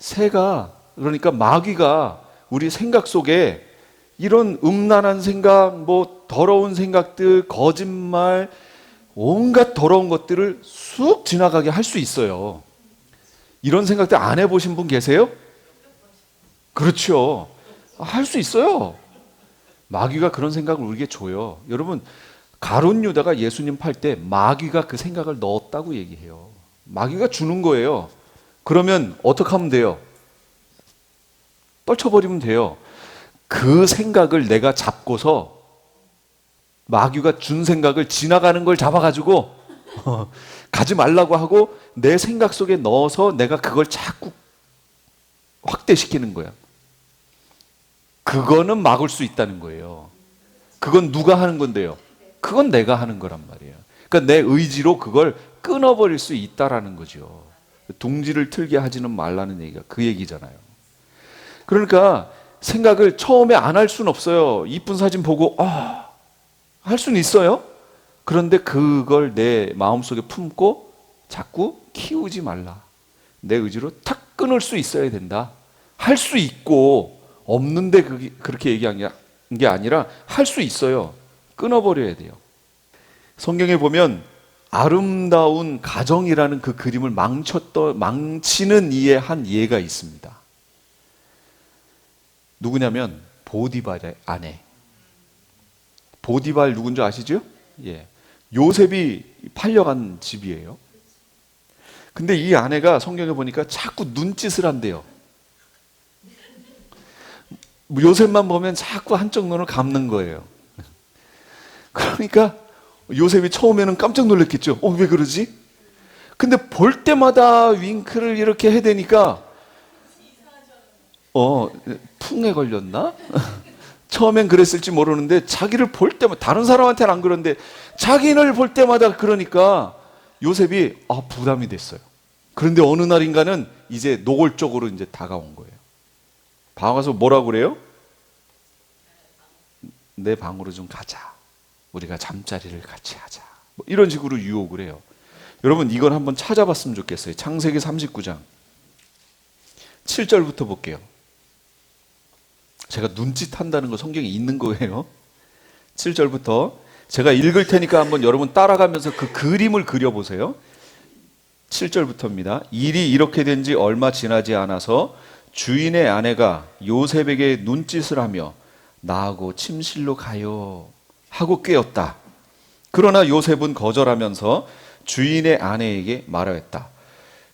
새가, 그러니까 마귀가 우리 생각 속에 이런 음란한 생각, 뭐 더러운 생각들, 거짓말, 온갖 더러운 것들을 쑥 지나가게 할 수 있어요. 이런 생각들 안 해보신 분 계세요? 그렇죠. 할 수 있어요. 마귀가 그런 생각을 우리에게 줘요. 여러분, 가룟 유다가 예수님 팔 때 마귀가 그 생각을 넣었다고 얘기해요. 마귀가 주는 거예요. 그러면 어떻게 하면 돼요? 떨쳐버리면 돼요. 그 생각을 내가 잡고서 마귀가 준 생각을 지나가는 걸 잡아가지고 가지 말라고 하고 내 생각 속에 넣어서 내가 그걸 자꾸 확대시키는 거야. 그거는 막을 수 있다는 거예요. 그건 누가 하는 건데요? 그건 내가 하는 거란 말이에요. 그러니까 내 의지로 그걸 끊어버릴 수 있다라는 거죠. 둥지를 틀게 하지는 말라는 얘기가 그 얘기잖아요. 그러니까 생각을 처음에 안 할 수는 없어요. 이쁜 사진 보고 할 수는 있어요. 그런데 그걸 내 마음속에 품고 자꾸 키우지 말라. 내 의지로 탁 끊을 수 있어야 된다. 할 수 있고 없는데 그렇게 얘기한 게 아니라 할 수 있어요. 끊어버려야 돼요. 성경에 보면 아름다운 가정이라는 그 그림을 망치는 이의 한 예가 있습니다. 누구냐면 보디발의 아내. 보디발 누군지 아시죠? 예. 요셉이 팔려간 집이에요. 근데 이 아내가 성경에 보니까 자꾸 눈짓을 한대요. 요셉만 보면 자꾸 한쪽 눈을 감는 거예요. 그러니까 요셉이 처음에는 깜짝 놀랐겠죠. 왜 그러지? 근데 볼 때마다 윙크를 이렇게 해대니까 풍에 걸렸나? 처음엔 그랬을지 모르는데 자기를 볼 때마다, 다른 사람한테는 안 그런데 자기를 볼 때마다 그러니까 요셉이 부담이 됐어요. 그런데 어느 날인가는 이제 노골적으로 이제 다가온 거예요. 방 와서 뭐라고 그래요? 내 방으로 좀 가자. 우리가 잠자리를 같이 하자. 뭐 이런 식으로 유혹을 해요. 여러분 이걸 한번 찾아봤으면 좋겠어요. 창세기 39장 7절부터 볼게요. 제가 눈짓한다는 거 성경에 있는 거예요. 7절부터 제가 읽을 테니까 한번 여러분 따라가면서 그 그림을 그려보세요. 7절부터입니다. 일이 이렇게 된 지 얼마 지나지 않아서 주인의 아내가 요셉에게 눈짓을 하며 나하고 침실로 가요 하고 꾀었다. 그러나 요셉은 거절하면서 주인의 아내에게 말하였다.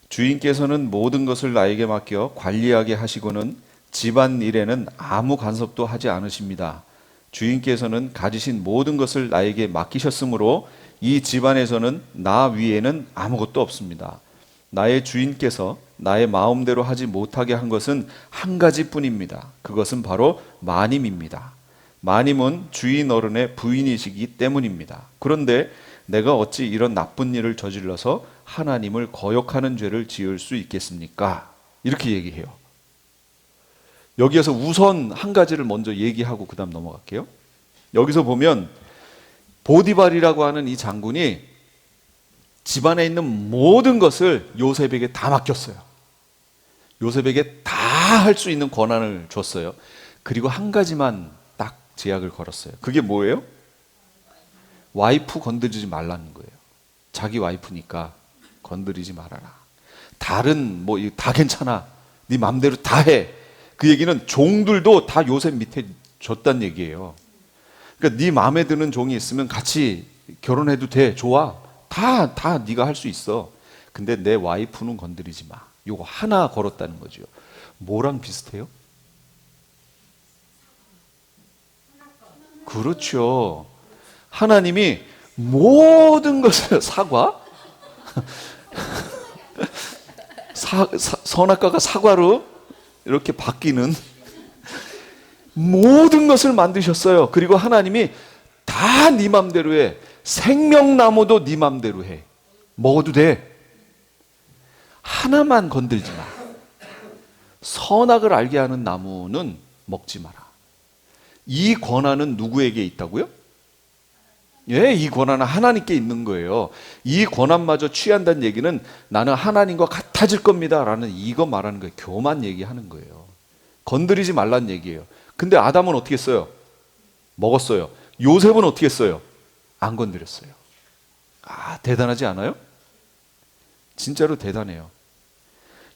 주인께서는 모든 것을 나에게 맡겨 관리하게 하시고는 집안 일에는 아무 간섭도 하지 않으십니다. 주인께서는 가지신 모든 것을 나에게 맡기셨으므로 이 집안에서는 나 위에는 아무것도 없습니다. 나의 주인께서 나의 마음대로 하지 못하게 한 것은 한 가지뿐입니다. 그것은 바로 마님입니다. 마님은 주인 어른의 부인이시기 때문입니다. 그런데 내가 어찌 이런 나쁜 일을 저질러서 하나님을 거역하는 죄를 지을 수 있겠습니까? 이렇게 얘기해요. 여기에서 우선 한 가지를 먼저 얘기하고 그 다음 넘어갈게요. 여기서 보면 보디발이라고 하는 이 장군이 집안에 있는 모든 것을 요셉에게 다 맡겼어요. 요셉에게 다 할 수 있는 권한을 줬어요. 그리고 한 가지만 딱 제약을 걸었어요. 그게 뭐예요? 와이프 건드리지 말라는 거예요. 자기 와이프니까 건드리지 말아라. 다른 뭐 다 괜찮아. 네 맘대로 다 해. 그 얘기는 종들도 다 요셉 밑에 줬단 얘기예요. 그러니까 네 마음에 드는 종이 있으면 같이 결혼해도 돼. 좋아. 다 네가 할 수 있어. 근데 내 와이프는 건드리지 마. 요거 하나 걸었다는 거죠. 뭐랑 비슷해요? 그렇죠. 하나님이 모든 것을 사과? 선악과가 사과로 이렇게 바뀌는 모든 것을 만드셨어요. 그리고 하나님이 다 네 맘대로 해. 생명나무도 네 맘대로 해. 먹어도 돼. 하나만 건들지 마. 선악을 알게 하는 나무는 먹지 마라. 이 권한은 누구에게 있다고요? 예, 이 권한은 하나님께 있는 거예요. 이 권한마저 취한다는 얘기는 나는 하나님과 같아질 겁니다 라는 이거 말하는 거예요. 교만 얘기하는 거예요. 건드리지 말란 얘기예요. 근데 아담은 어떻게 했어요? 먹었어요. 요셉은 어떻게 했어요? 안 건드렸어요. 아, 대단하지 않아요? 진짜로 대단해요.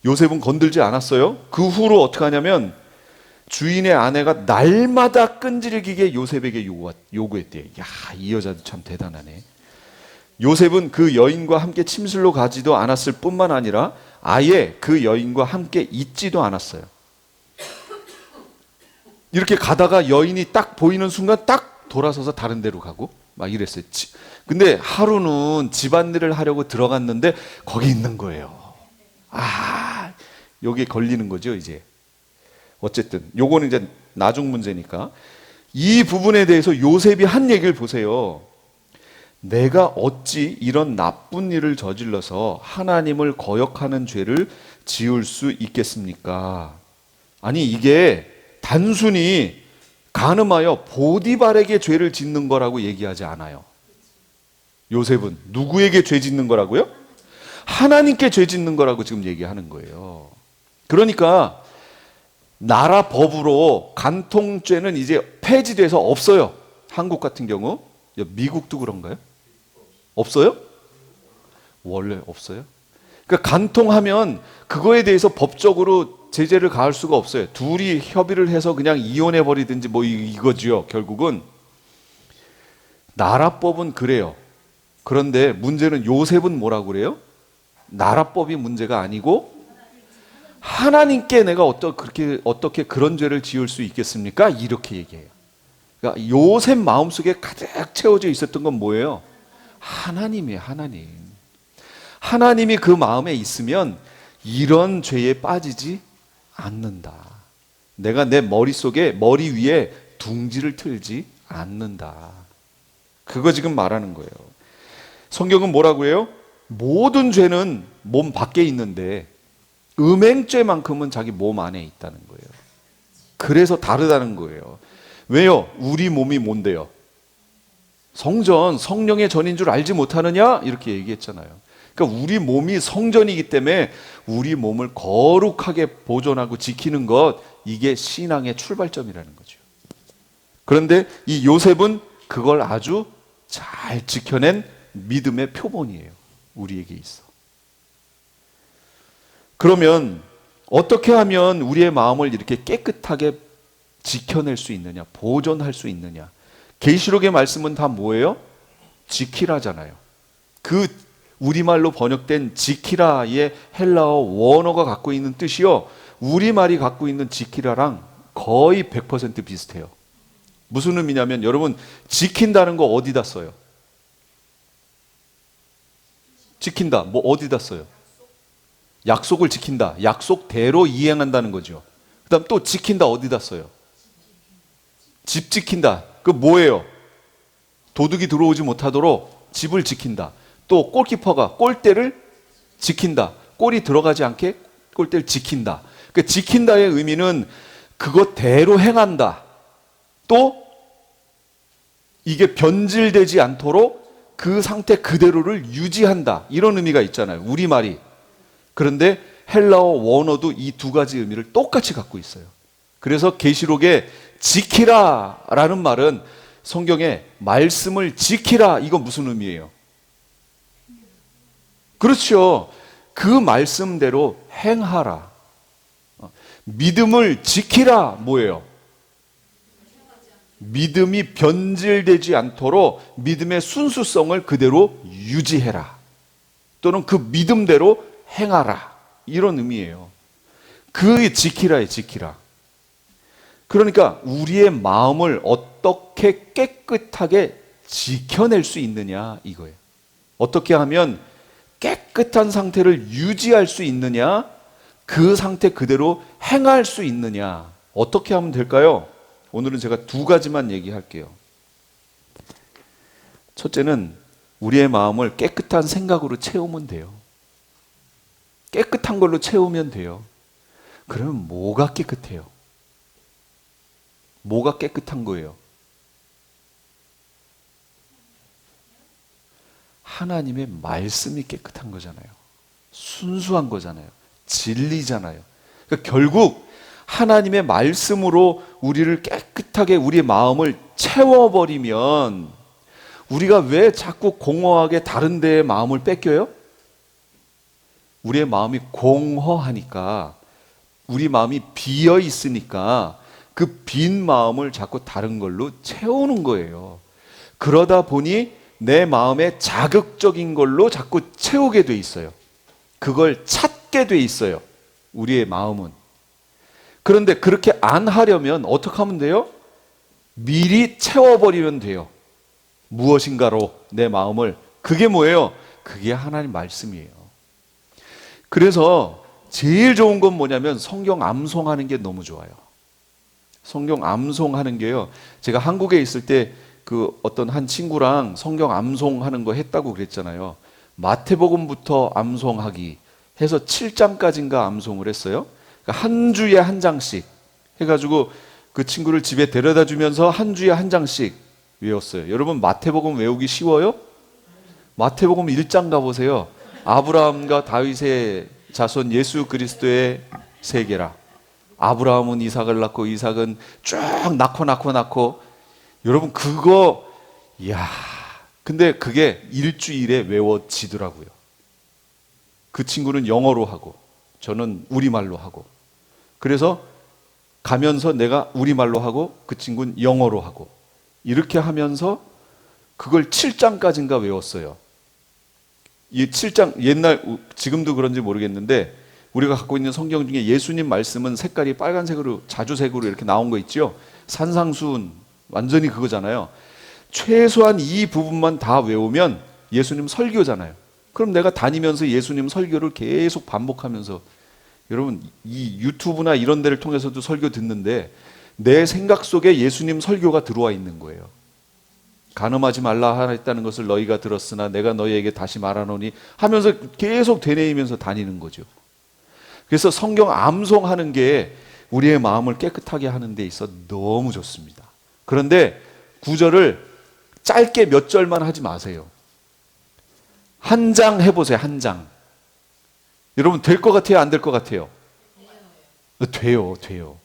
요셉은 건들지 않았어요. 그 후로 어떻게 하냐면 주인의 아내가 날마다 끈질기게 요셉에게 요구했대요. 야, 이 여자도 참 대단하네. 요셉은 그 여인과 함께 침실로 가지도 않았을 뿐만 아니라 아예 그 여인과 함께 있지도 않았어요. 이렇게 가다가 여인이 딱 보이는 순간 딱 돌아서서 다른 데로 가고 막 이랬어요. 근데 하루는 집안일을 하려고 들어갔는데 거기 있는 거예요. 아, 여기에 걸리는 거죠, 이제. 어쨌든 요거는 이제 나중 문제니까 이 부분에 대해서 요셉이 한 얘기를 보세요. 내가 어찌 이런 나쁜 일을 저질러서 하나님을 거역하는 죄를 지을 수 있겠습니까? 아니, 이게 단순히 간음하여 보디발에게 죄를 짓는 거라고 얘기하지 않아요. 요셉은 누구에게 죄 짓는 거라고요? 하나님께 죄 짓는 거라고 지금 얘기하는 거예요. 그러니까 나라 법으로 간통죄는 이제 폐지돼서 없어요. 한국 같은 경우. 미국도 그런가요? 없어요? 원래 없어요? 그러니까 간통하면 그거에 대해서 법적으로 제재를 가할 수가 없어요. 둘이 협의를 해서 그냥 이혼해 버리든지 뭐 이거지요. 결국은 나라법은 그래요. 그런데 문제는 요셉은 뭐라고 그래요? 나라법이 문제가 아니고 하나님께 내가 어떻게 그런 죄를 지을 수 있겠습니까? 이렇게 얘기해요. 그러니까 요셉 마음속에 가득 채워져 있었던 건 뭐예요? 하나님이에요, 하나님. 하나님이 그 마음에 있으면 이런 죄에 빠지지 않는다. 내가 내 머리 위에 둥지를 틀지 않는다. 그거 지금 말하는 거예요. 성경은 뭐라고 해요? 모든 죄는 몸 밖에 있는데 음행죄만큼은 자기 몸 안에 있다는 거예요. 그래서 다르다는 거예요. 왜요? 우리 몸이 뭔데요? 성전, 성령의 전인 줄 알지 못하느냐? 이렇게 얘기했잖아요. 그러니까 우리 몸이 성전이기 때문에 우리 몸을 거룩하게 보존하고 지키는 것, 이게 신앙의 출발점이라는 거죠. 그런데 이 요셉은 그걸 아주 잘 지켜낸 믿음의 표본이에요. 우리에게 있어. 그러면 어떻게 하면 우리의 마음을 이렇게 깨끗하게 지켜낼 수 있느냐, 보존할 수 있느냐? 계시록의 말씀은 다 뭐예요? 지키라잖아요. 그 우리말로 번역된 지키라의 헬라어 원어가 갖고 있는 뜻이요, 우리말이 갖고 있는 지키라랑 거의 100% 비슷해요. 무슨 의미냐면 여러분, 지킨다는 거 어디다 써요? 지킨다, 뭐 어디다 써요? 약속을 지킨다, 약속대로 이행한다는 거죠. 그 다음 또 지킨다 어디다 써요? 집 지킨다, 그 뭐예요? 도둑이 들어오지 못하도록 집을 지킨다. 또 골키퍼가 골대를 지킨다, 골이 들어가지 않게 골대를 지킨다. 그 지킨다의 의미는 그것대로 행한다. 또 이게 변질되지 않도록 그 상태 그대로를 유지한다, 이런 의미가 있잖아요, 우리말이. 그런데 헬라어 원어도 이 두 가지 의미를 똑같이 갖고 있어요. 그래서 계시록에 지키라라는 말은 성경에 말씀을 지키라, 이거 무슨 의미예요? 그렇죠. 그 말씀대로 행하라. 믿음을 지키라 뭐예요? 믿음이 변질되지 않도록 믿음의 순수성을 그대로 유지해라. 또는 그 믿음대로 행하라, 이런 의미예요. 그 지키라에 지키라. 그러니까 우리의 마음을 어떻게 깨끗하게 지켜낼 수 있느냐, 이거예요. 어떻게 하면 깨끗한 상태를 유지할 수 있느냐, 그 상태 그대로 행할 수 있느냐, 어떻게 하면 될까요? 오늘은 제가 두 가지만 얘기할게요. 첫째는 우리의 마음을 깨끗한 생각으로 채우면 돼요. 깨끗한 걸로 채우면 돼요. 그러면 뭐가 깨끗해요? 뭐가 깨끗한 거예요? 하나님의 말씀이 깨끗한 거잖아요. 순수한 거잖아요. 진리잖아요. 그러니까 결국 하나님의 말씀으로 우리를 깨끗하게 우리의 마음을 채워버리면 우리가 왜 자꾸 공허하게 다른 데에 마음을 뺏겨요? 우리의 마음이 공허하니까, 우리 마음이 비어 있으니까 그 빈 마음을 자꾸 다른 걸로 채우는 거예요. 그러다 보니 내 마음에 자극적인 걸로 자꾸 채우게 돼 있어요. 그걸 찾게 돼 있어요. 우리의 마음은. 그런데 그렇게 안 하려면 어떻게 하면 돼요? 미리 채워버리면 돼요. 무엇인가로 내 마음을. 그게 뭐예요? 그게 하나님 말씀이에요. 그래서 제일 좋은 건 뭐냐면 성경 암송하는 게 너무 좋아요. 성경 암송하는 게요. 제가 한국에 있을 때 그 어떤 한 친구랑 성경 암송하는 거 했다고 그랬잖아요. 마태복음부터 암송하기 해서 7장까지인가 암송을 했어요. 그러니까 한 주에 한 장씩 해가지고 그 친구를 집에 데려다 주면서 한 주에 한 장씩 외웠어요. 여러분 마태복음 외우기 쉬워요? 마태복음 1장 가보세요. 아브라함과 다윗의 자손 예수 그리스도의 세계라. 아브라함은 이삭을 낳고 이삭은 쭉 낳고 여러분 그거 이야, 근데 그게 일주일에 외워지더라고요. 그 친구는 영어로 하고 저는 우리말로 하고, 그래서 가면서 내가 우리말로 하고 그 친구는 영어로 하고 이렇게 하면서 그걸 7장까지인가 외웠어요. 이 7장 옛날, 지금도 그런지 모르겠는데 우리가 갖고 있는 성경 중에 예수님 말씀은 색깔이 빨간색으로 자주색으로 이렇게 나온 거 있죠. 산상수훈 완전히 그거잖아요. 최소한 이 부분만 다 외우면 예수님 설교잖아요. 그럼 내가 다니면서 예수님 설교를 계속 반복하면서, 여러분 이 유튜브나 이런 데를 통해서도 설교 듣는데 내 생각 속에 예수님 설교가 들어와 있는 거예요. 간음하지 말라 하였다는 것을 너희가 들었으나 내가 너희에게 다시 말하노니 하면서 계속 되뇌이면서 다니는 거죠. 그래서 성경 암송하는 게 우리의 마음을 깨끗하게 하는 데 있어 너무 좋습니다. 그런데 구절을 짧게 몇 절만 하지 마세요. 한 장 해보세요. 한 장. 여러분 될 것 같아요? 안 될 것 같아요? 돼요.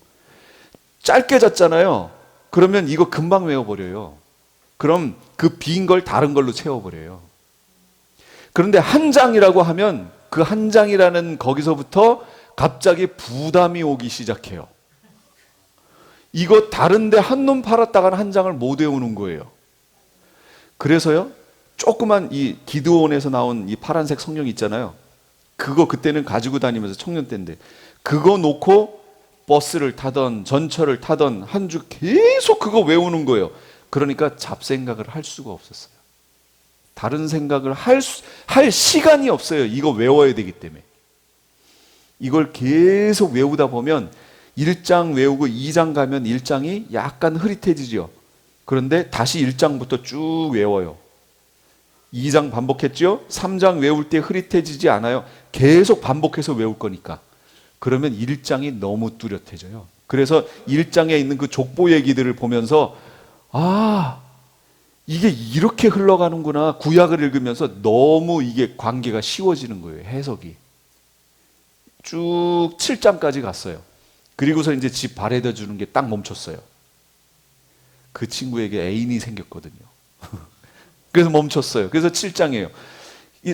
짧게 잤잖아요. 그러면 이거 금방 외워버려요. 그럼 그 빈 걸 다른 걸로 채워버려요. 그런데 한 장이라고 하면 그 한 장이라는 거기서부터 갑자기 부담이 오기 시작해요. 이거 다른데 한눈 팔았다가는 한 장을 못 외우는 거예요. 그래서요, 조그만 이 기드온에서 나온 이 파란색 성경 있잖아요. 그거 그때는 가지고 다니면서 청년 때인데 그거 놓고 버스를 타던 전철을 타던 한 주 계속 그거 외우는 거예요. 그러니까 잡생각을 할 수가 없었어요. 다른 생각을 할 시간이 없어요. 이거 외워야 되기 때문에. 이걸 계속 외우다 보면 1장 외우고 2장 가면 1장이 약간 흐릿해지죠. 그런데 다시 1장부터 쭉 외워요. 2장 반복했죠? 3장 외울 때 흐릿해지지 않아요. 계속 반복해서 외울 거니까. 그러면 1장이 너무 뚜렷해져요. 그래서 1장에 있는 그 족보 얘기들을 보면서 아, 이게 이렇게 흘러가는구나. 구약을 읽으면서 너무 이게 관계가 쉬워지는 거예요. 해석이. 쭉 7장까지 갔어요. 그리고서 이제 집 발에다 주는 게 딱 멈췄어요. 그 친구에게 애인이 생겼거든요. 그래서 멈췄어요. 그래서 7장이에요.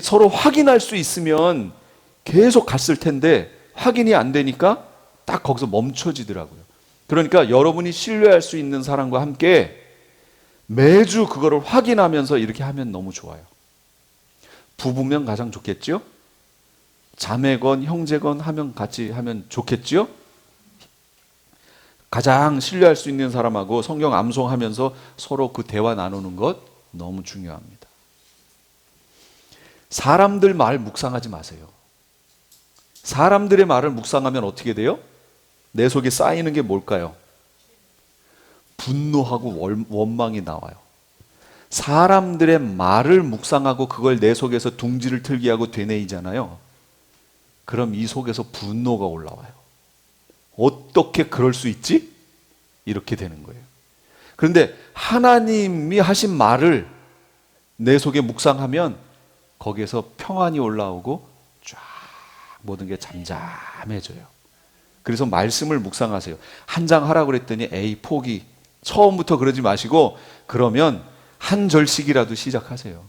서로 확인할 수 있으면 계속 갔을 텐데 확인이 안 되니까 딱 거기서 멈춰지더라고요. 그러니까 여러분이 신뢰할 수 있는 사람과 함께 매주 그거를 확인하면서 이렇게 하면 너무 좋아요. 부부면 가장 좋겠죠? 자매건 형제건 하면 같이 하면 좋겠죠? 가장 신뢰할 수 있는 사람하고 성경 암송하면서 서로 그 대화 나누는 것 너무 중요합니다. 사람들 말 묵상하지 마세요. 사람들의 말을 묵상하면 어떻게 돼요? 내 속에 쌓이는 게 뭘까요? 분노하고 원망이 나와요. 사람들의 말을 묵상하고 그걸 내 속에서 둥지를 틀게 하고 되뇌이잖아요. 그럼 이 속에서 분노가 올라와요. 어떻게 그럴 수 있지? 이렇게 되는 거예요. 그런데 하나님이 하신 말을 내 속에 묵상하면 거기에서 평안이 올라오고 쫙 모든 게 잠잠해져요. 그래서 말씀을 묵상하세요. 한 장 하라고 그랬더니 에이 포기. 처음부터 그러지 마시고 그러면 한 절씩이라도 시작하세요.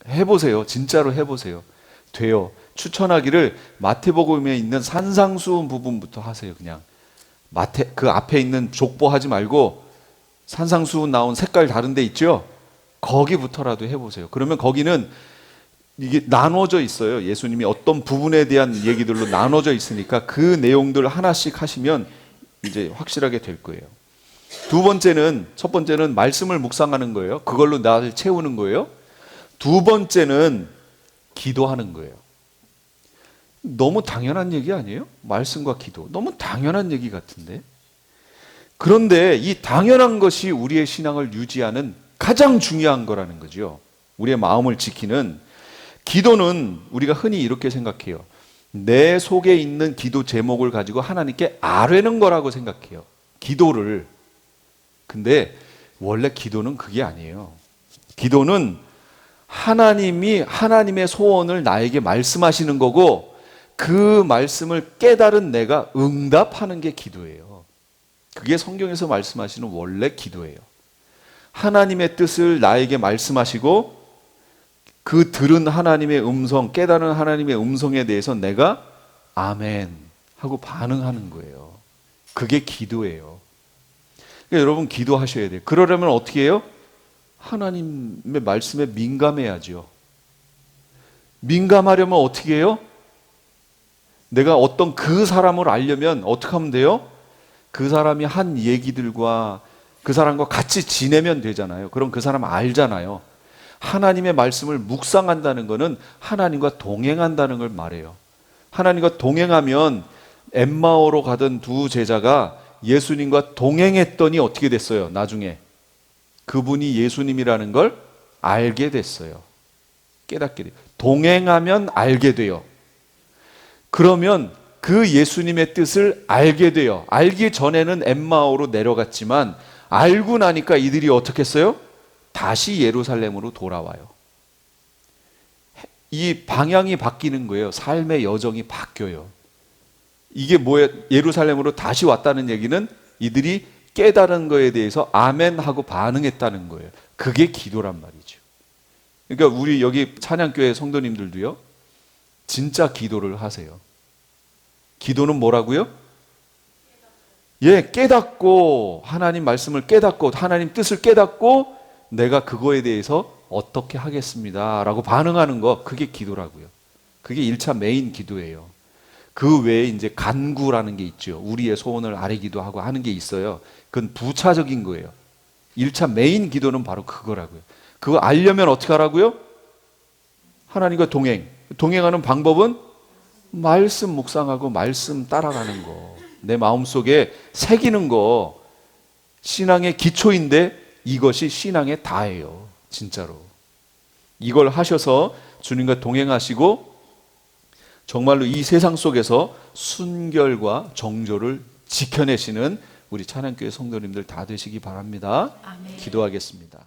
해보세요. 진짜로 해보세요. 돼요. 추천하기를 마태복음에 있는 산상수훈 부분부터 하세요. 그냥 그 앞에 있는 족보 하지 말고 산상수훈 나온 색깔 다른 데 있죠? 거기부터라도 해보세요. 그러면 거기는 이게 나눠져 있어요. 예수님이 어떤 부분에 대한 얘기들로 나눠져 있으니까 그 내용들 하나씩 하시면 이제 확실하게 될 거예요. 첫 번째는 말씀을 묵상하는 거예요. 그걸로 나를 채우는 거예요. 두 번째는 기도하는 거예요. 너무 당연한 얘기 아니에요? 말씀과 기도. 너무 당연한 얘기 같은데. 그런데 이 당연한 것이 우리의 신앙을 유지하는 가장 중요한 거라는 거죠. 우리의 마음을 지키는. 기도는 우리가 흔히 이렇게 생각해요. 내 속에 있는 기도 제목을 가지고 하나님께 아뢰는 거라고 생각해요. 기도를. 근데 원래 기도는 그게 아니에요. 기도는 하나님이 하나님의 소원을 나에게 말씀하시는 거고 그 말씀을 깨달은 내가 응답하는 게 기도예요. 그게 성경에서 말씀하시는 원래 기도예요. 하나님의 뜻을 나에게 말씀하시고 그 들은 하나님의 음성, 깨달은 하나님의 음성에 대해서 내가 아멘 하고 반응하는 거예요. 그게 기도예요. 그러니까 여러분 기도하셔야 돼요. 그러려면 어떻게 해요? 하나님의 말씀에 민감해야죠. 민감하려면 어떻게 해요? 내가 어떤 그 사람을 알려면 어떻게 하면 돼요? 그 사람이 한 얘기들과 그 사람과 같이 지내면 되잖아요. 그럼 그 사람 알잖아요. 하나님의 말씀을 묵상한다는 것은 하나님과 동행한다는 걸 말해요. 하나님과 동행하면 엠마오로 가던 두 제자가 예수님과 동행했더니 어떻게 됐어요? 나중에 그분이 예수님이라는 걸 알게 됐어요. 깨닫게 돼요. 동행하면 알게 돼요. 그러면 그 예수님의 뜻을 알게 돼요. 알기 전에는 엠마오로 내려갔지만 알고 나니까 이들이 어떻게 했어요? 다시 예루살렘으로 돌아와요. 이 방향이 바뀌는 거예요. 삶의 여정이 바뀌어요. 이게 뭐예요? 예루살렘으로 다시 왔다는 얘기는 이들이 깨달은 거에 대해서 아멘 하고 반응했다는 거예요. 그게 기도란 말이죠. 그러니까 우리 여기 찬양교회 성도님들도요. 진짜 기도를 하세요. 기도는 뭐라고요? 깨닫고 하나님 말씀을 깨닫고 하나님 뜻을 깨닫고 내가 그거에 대해서 어떻게 하겠습니다 라고 반응하는 거, 그게 기도라고요. 그게 1차 메인 기도예요. 그 외에 이제 간구라는 게 있죠. 우리의 소원을 아뢰기도 하고 하는 게 있어요. 그건 부차적인 거예요. 1차 메인 기도는 바로 그거라고요. 그거 알려면 어떻게 하라고요? 하나님과 동행하는 방법은 말씀 묵상하고 말씀 따라가는 거, 내 마음속에 새기는 거, 신앙의 기초인데 이것이 신앙의 다예요. 진짜로. 이걸 하셔서 주님과 동행하시고 정말로 이 세상 속에서 순결과 정조를 지켜내시는 우리 찬양교회 성도님들 다 되시기 바랍니다. 아멘. 기도하겠습니다.